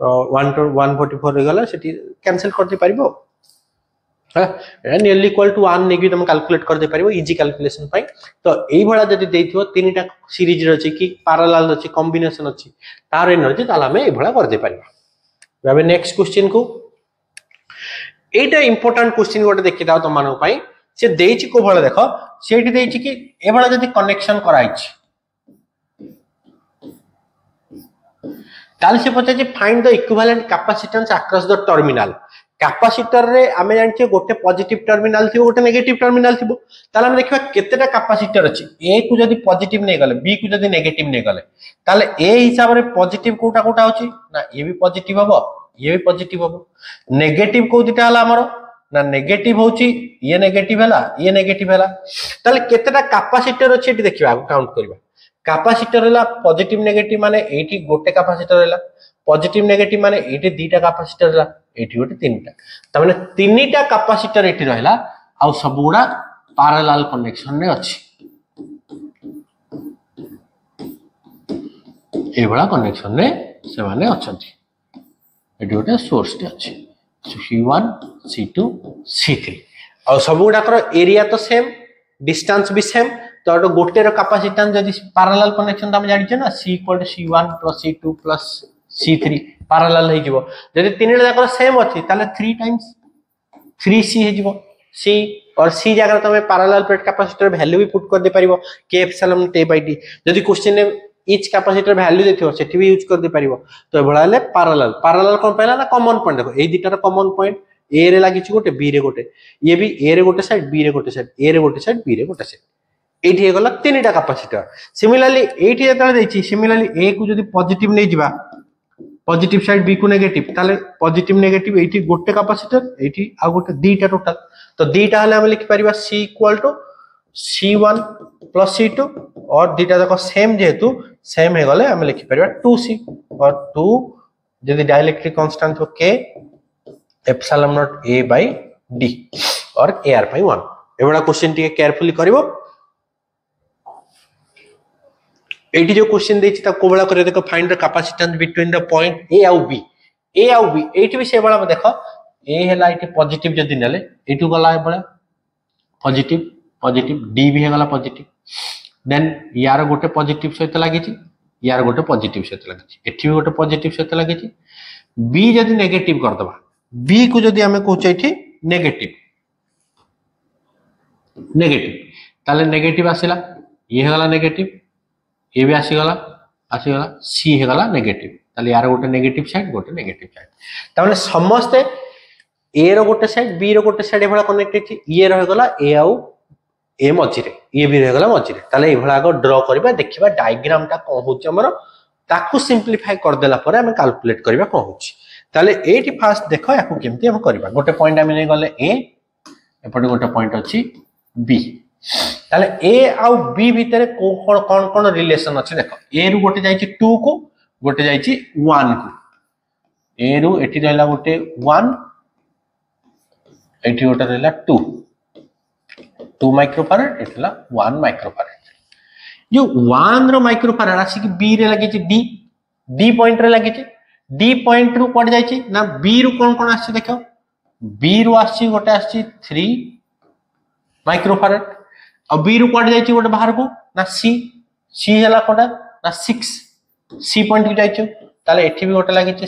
144 रे गला सेटी कैंसिल कर दे परिबो. हां नियरली इक्वल टू 1 नेगी तुम कैलकुलेट कर दे परिबो इजी कैलकुलेशन पई. तो एई भला जदी देथिबो तीनटा सीरीज रे अछि कि पैरेलल अछि कॉम्बिनेशन अछि तार एनर्जी ताला में एई भला कर दे परिबो. अब नेक्स्ट क्वेश्चन को एटा इंपोर्टेंट क्वेश्चन गोटे देखि दाओ तुम मानक पई से देछि को भला देखो सेठी देछि कि ए भला जदी कनेक्शन कराइछि ताल से पछे जे find the equivalent capacitance across the terminal. Capacitor रे आमे जानछे गोटे पॉजिटिव टर्मिनल थिबो गोटे नेगेटिव टर्मिनल थिबो ताले हम देखिबा केतेटा कैपेसिटर अछि ए को जदी पॉजिटिव नै गले बी को जदी नेगेटिव नै गले ताले ए हिसाब रे पॉजिटिव कोटा कोटा अछि ना ये भी पॉजिटिव हबो ये भी पॉजिटिव हबो नेगेटिव को दिटा हला हमरो ना नेगेटिव होची ये नेगेटिव हला ताले केतेटा कैपेसिटर अछि एटी देखिबा काउंट करबा कैपेसिटर हला पॉजिटिव नेगेटिव माने एटी गोटे कैपेसिटर हला पॉजिटिव नेगेटिव माने एटी दीटा कैपेसिटर हला एटी गोटे तीनटा त माने तीनटा कैपेसिटर एटी रहला आ सब गुडा पैरेलल कनेक्शन रे अछि ए बडा कनेक्शन रे से माने अछंती एटी गोटे सोर्स टे अछि C1 C2 C3 आ सब गुडा कर एरिया तो सेम डिस्टेंस भी सेम तो गोटे रो कैपेसिटेंस जदी पैरेलल कनेक्शन हम जानि छ ना C = C1 + C2 + C3 parallel हे जिवो जदी तीनटा जाकर सेम अछि ताले 3 टाइम्स 3C हे जिवो C और C जगह तमे पैरेलल प्लेट कैपेसिटर वैल्यू भी पुट कर दे परिबो K एप्सिलॉन T/D जदी क्वेश्चन ने ईच कैपेसिटर वैल्यू देथियो सेठी भी यूज कर दे परिबो तो एभळा ले पैरेलल कोन पहिला ना कॉमन पॉइंट देखो एई दिटार कॉमन पॉइंट ए रे लागि छि गोटे बी रे गोटे ये भी ए रे गोटे साइड बी रे गोटे साइड ए रे गोटे साइड बी रे गोटे साइड एठी हे गला तीनटा कैपेसिटर सिमिलरली एठी जेतले देछि सिमिलरली ए को जदी पॉजिटिव नै जिबा पॉजिटिव साइड बी को नेगेटिव ताले पॉजिटिव नेगेटिव एठी गोटे कैपेसिटर एठी आ गोटे दीटा टोटल तो दीटा हले हम लिखि परिबा C = C1 + C2 और दीटा जाको सेम जेहेतु सेम हे गले हम लिखि परिबा 2C और 2 जदी डाइलेक्ट्रिक कांस्टेंट हो K एप्सिलॉन नॉट A/D और AR by 1 एबडा क्वेश्चन टिके केयरफुली करिवो एटी जो क्वेश्चन देछि ता कोबळा करे देखो find the capacitance between the point A और B एटी भी से बळा देखो ए हला एटी पॉजिटिव जदी नेले एटू गला बळा पॉजिटिव D भी हे गला पॉजिटिव देन यार गोटे पॉजिटिव सहित लागि छि यार गोटे पॉजिटिव सहित लागि छि एठी भी गोटे पॉजिटिव सहित लागि छि B जदी नेगेटिव कर दबा B को जदी हमें कहू एठी नेगेटिव ताले नेगेटिव आसिला ये हे गला नेगेटिव ये भी आसीगला C हे गला नेगेटिव ताले यार गोटे नेगेटिव साइड ताने समस्त ए रो गोटे साइड बी रो गोटे साइड एभला कनेक्ट अछि ये रह गला ए आउ ए मझिरे ये भी रह गला मझिरे ताले एभला आगो ड्रा करबा देखिबा डायग्राम ता कोन होछ हमर ताकू सिंपलीफाई कर देला परे हम कैलकुलेट करबा कोन होछ ताले एटी फास्ट देखो याकू केमती हम करबा गोटे पॉइंट हम नै गले ए एपटे गोटे पॉइंट अछि बी ताले ए आउ बी भितरे कोन कोन रिलेशन अछि देखो ए रु गोटे जाई छि 2 को गोटे जाई छि 1 को ए रु एठी रहला गोटे 1 एठी गोटे रहला 2 माइक्रोफैराड एठला 1 माइक्रोफैराड जो 1 रो माइक्रोफैराड आसी कि बी रे लागि छि डी पॉइंट रे लागि छि डी पॉइंट रु कोड जाई छि ना बी रु कोन आसी देखो बी रु आसी गोटे आसी 3 माइक्रोफैराड अब बी रु कोड जाई छि गोटे बाहर को ना सी हला कोडा ना 6 सी पॉइंट की जाई छि ताले एठी भी गोटे लागि छि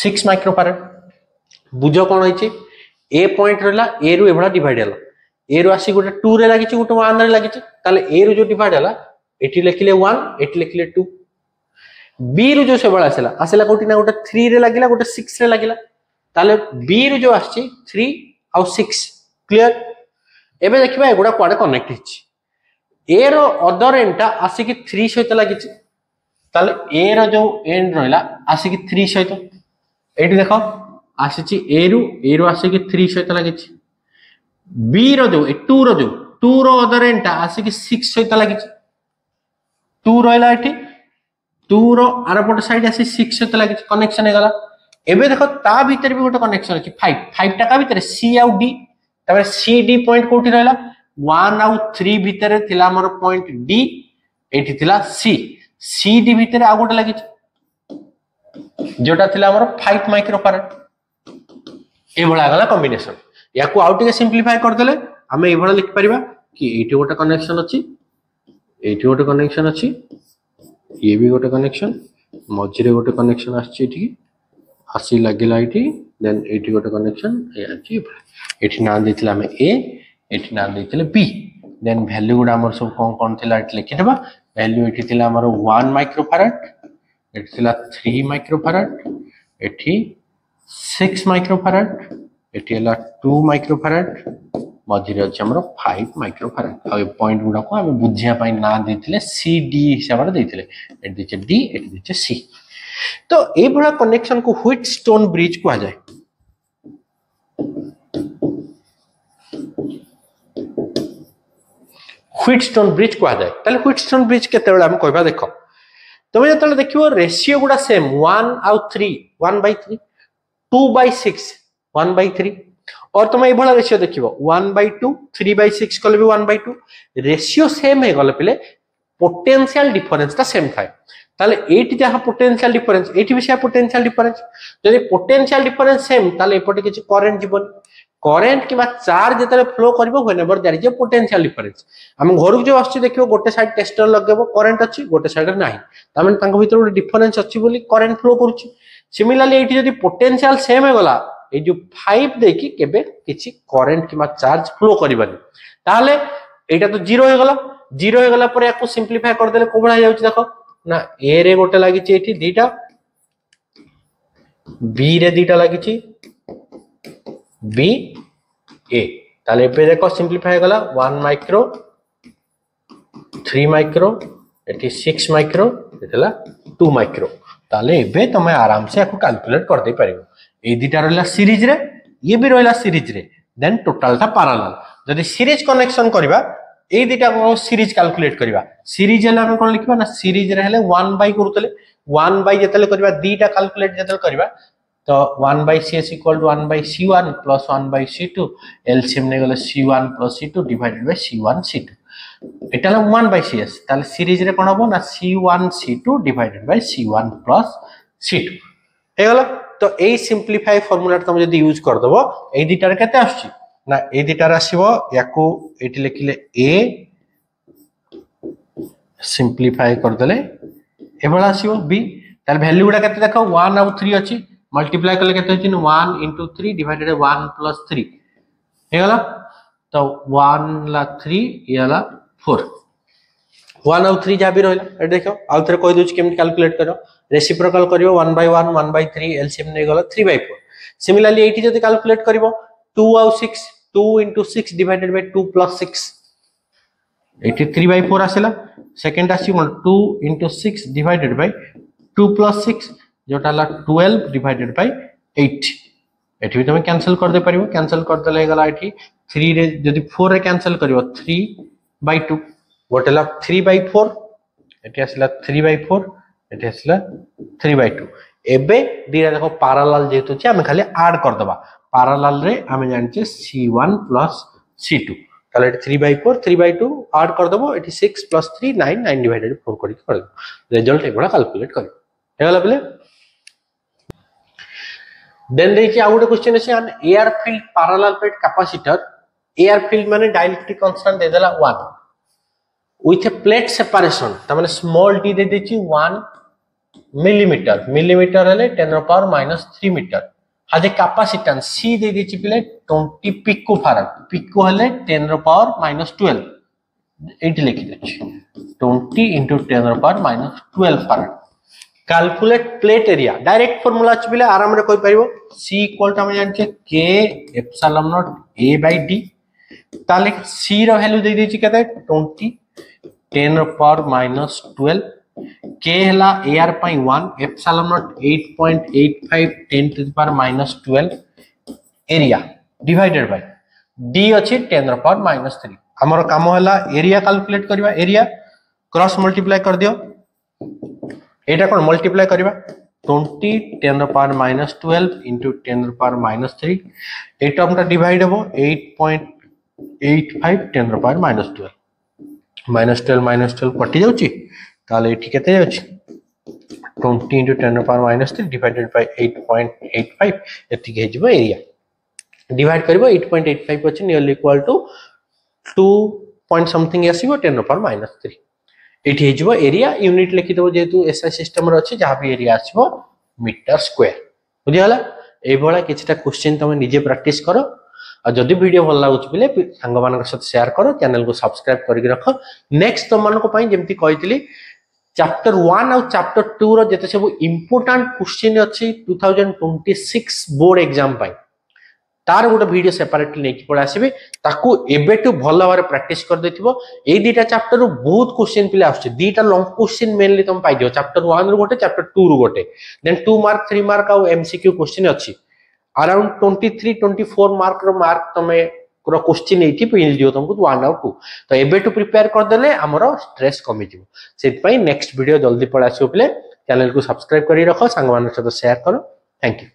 6 माइक्रोफैराड बुझो कोन होई छि ए पॉइंट रहला ए रु एभला डिवाइड हला ए रु आसी गोटे 2 रे लागि छि गोटे 1 रे लागि छि ताले ए रु जो डिवाइड हला एठी लिखले 1 एठी लिखले 2 बी रु जो से बळा आसला कोटी ना गोटे 3 रे लागिला गोटे 6 रे लागिला ताले बी रु जो आछि 3 और 6 क्लियर एबे देखिबा एगुडा कोडे कनेक्ट हिछि ए रो अदर एंडटा आसी कि 3 सहित लागि छि ताले ए रो जो एंड रहला आसी कि 3 सहित एठी देखो आसी छि ए रु आसी कि 3 सहित लागि छि बी रो जो 2 रो अदर एंडटा आसी कि 6 सहित लागि छि 2 रहला एठी 2 रो आरपट साइड आसी 6 सहित लागि छि कनेक्शन हे गला एबे देखो ता भीतर भी गोटे कनेक्शन अछि 5 टाका भीतर सी आउ डी तबे सी डी पॉइंट कोठी रहला 1 आउ 3 भीतर थिला हमर पॉइंट डी एठी थिला सी डी भीतर आ गोटे लागि जोटा थिला हमर 5 माइक्रोफैराड ए भला गला कॉम्बिनेशन याकू आउट के सिंपलीफाई कर देले हमें ए भला लिख परिबा कि एठी गोटे कनेक्शन अछि ये भी गोटे कनेक्शन मझिरे गोटे कनेक्शन आछि एठी आसी लागिला एठी देन एठी गोटे कनेक्शन ए आछि एठी नाम देथिला हमें ए एठी नाम देथिले बी देन वैल्यू गुडा हमर सब कोन थिला एठी लिखि देबा वैल्यू एठी थिला हमर 1 माइक्रोफैराड एठी थिला 3 माइक्रोफैराड एठी 6 माइक्रोफैराड एठी हला 2 माइक्रोफैराड मझिरे अछि हमरो 5 माइक्रोफैराड आ पॉइंट गुडा को हम बुझिया पई ना देथिले सी डी हिसाब रे देथिले एठी दिचे डी एठी दिचे सी तो ए भला कनेक्शन को व्हीटस्टोन ब्रिज को आ जाए व्हीटस्टोन ब्रिज को आ जाए ताले व्हीटस्टोन ब्रिज केते बेला हम कहबा देखो तमे जतले देखिबो रेशियो गुडा सेम 1 आउ 3 1/3 2/6 1/3 और तुम ये रेशियो देखिबो 1/2 3/6 कले भी 1/2 रेशियो सेम है गले पिले पोटेंशियल डिफरेंस ता सेम थाए ताले एटी जहा पोटेंशियल डिफरेंस एटी भी से पोटेंशियल डिफरेंस यदि पोटेंशियल डिफरेंस सेम ताले एपटे किछि करंट जीवन करंट किबा चार्ज जतले फ्लो करबो whenever there is a potential difference हम घर जो आछि देखिबो गोटे साइड टेस्टर लगेबो करंट अछि गोटे साइड नाही तामे तांको भीतर गोटे डिफरेंस अछि बोली करंट फ्लो करूछि सिमिलरली एटी यदि पोटेंशियल सेम है गला ए जो 5 देखि केबे किछि करंट किबा चार्ज फ्लो करबनी ताले एटा तो 0 हो गला पर याको सिंपलीफाई कर देले कोबळा हो जाउछि देखो ना ए रे गोटे लागि छि एठी दीटा बी रे दीटा लागि छि बी ए ताले पे देखो सिंपलीफाई गला 1 माइक्रो 3 माइक्रो एठी 6 माइक्रो एतला 2 माइक्रो ताले एबे तमे आराम से याको कैलकुलेट कर दे परिबो ए दीटा रहला सीरीज रे ये भी रहला सीरीज रे देन टोटल था पैरेलल जदि सीरीज कनेक्शन करबा ए दीटा को सीरीज कैलकुलेट करबा सीरीज हला हम कोन लिखबा ना सीरीज रे हेले 1 बाय करतले 1 बाय जतले करबा दीटा कैलकुलेट जतले करबा तो 1 by cs equal to 1 by c1 plus 1 by c2 LCM ने गले c1 plus c2 divided by c1 c2 Etah La 1 by cs ताले सीरीज रे कोन हबो ना c1 c2 divided by c1 plus c2 हे गला तो ए सिंपलीफाई फार्मूला तुम जदी यूज कर दबो ए दीटा रे केते आछी ना ए दीटा रे आसीबो याको एटी लिखिले ए सिंपलीफाई कर देले ए बला आसीबो बी ताल वैल्यू गुडा केते देखो 1 और 3 अछि मल्टीप्लाई करले केते अछि 1 * 3 डिवाइडेड 1 + 3 हे गला तो 1 ला 3 याला 4 1 और 3 जा भी रहला ए देखो आ थरे कहि दोछ केम कैलकुलेट करो रेसिप्रोकल करियो 1/1 1/3 एलसीएम ने गला 3/4 सिमिलरली एटी जदी कैलकुलेट करिवो 2 और 6 2 * 6 डिवाइडेड बाय 2 + 6 एटी 3/4 आसेला सेकंड आसी 2 * 6 डिवाइडेड बाय 2 + 6 जोटा ला 12 डिवाइडेड बाय 8 एटी भी तुम कैंसिल कर दे परिवो कैंसिल कर देले गला एटी 3 रे जदी 4 रे कैंसिल करिवो 3/2 गोटेला 3/4 एटी आसला 3/4 एटी आसला 3/2 एबे दीरा देखो पैरेलल जेतु छै हम खाली ऐड कर दबा पैरेलल रे हम जानचे c1 + c2 ताले 3/4 ऐड कर दबो एटी 6 + 3 9 9 डिवाइडेड 4 कर दो रिजल्ट एबडा कैलकुलेट करियो हेगला बले देन देखि आ गुटे क्वेश्चन अछि an air filled parallel plate capacitor air filled माने डाइलेक्ट्रिक कांस्टेंट दे देला 1 with a plate separation तमाने स्मॉल d दे देछि 1 मिलीमीटर मिलीमीटर हले 10⁻³ मीटर हाजे कैपेसिटेंस c दे देछि पिले 20 पिको फैराड पिको हले 10⁻12 एटी लिखि देछि 20 * 10⁻12 farad calculate plate area direct formula अछि पिले आराम रे कोइ परिबो c इक्वल टू हम जानछे k एप्सिलॉन नॉट a/d ताले c रो वैल्यू दे देछि केते 20 10⁻12 k हला ar पई 1 epsilon not 8.85 10⁻12 area divided by d अछि 10⁻³ हमर काम हला एरिया कैलकुलेट करबा एरिया क्रॉस मल्टीप्लाई कर दियो एटा कोन मल्टीप्लाई करबा 20 10⁻12 into 10⁻³ ए टर्मटा डिवाइड हो 8.85 10⁻12 -12 कटि जाउची ताले एठी केते जाउची 20 into 10⁻³ डिवाइडेड बाय 8.85 एति के हिजबो एरिया डिवाइड करबो 8.85 अछि nearly equal to 2 point something आसीबो 10⁻³ एठी हिजबो एरिया यूनिट लिखि देबो जेतु एसआई सिस्टम रो अछि जहा भी एरिया आसीबो मीटर स्क्वायर बुझि हला ए बोला किछटा क्वेश्चन तमे निजे प्रैक्टिस करो आ जदि वीडियो भल लागुच बिले संग मानक साथ शेयर करो चैनल को सब्सक्राइब करके रखो नेक्स्ट तुम मानको पई जेमति कहितली चैप्टर 1 और चैप्टर 2 रो जते सब इंपोर्टेंट क्वेश्चन अछि 2026 बोर्ड एग्जाम पाई तार गोटे वीडियो सेपरेटली नेकी पळे आसीबे ताकू एबेटू भल भाबरे प्रैक्टिस कर देथिबो ए दीटा चैप्टर रो बहुत क्वेश्चन पिला आछे दीटा लॉन्ग क्वेश्चन मेनली तुम पाइ दियो चैप्टर 1 रो गोटे चैप्टर 2 रो गोटे देन 2 मार्क 3 मार्क और एमसीक्यू क्वेश्चन अछि अराउंड 23 24 मार्क रो मार्क तमे रो क्वेश्चन एठी पिल दियो तुमको 1 और 2 तो एबेटू प्रिपेयर कर देले हमरो स्ट्रेस कमी जिवो सेत पई नेक्स्ट वीडियो जल्दी पळे आसीबो प्ले चैनल को सब्सक्राइब करी रखो संग मान सहित शेयर करो थैंक यू।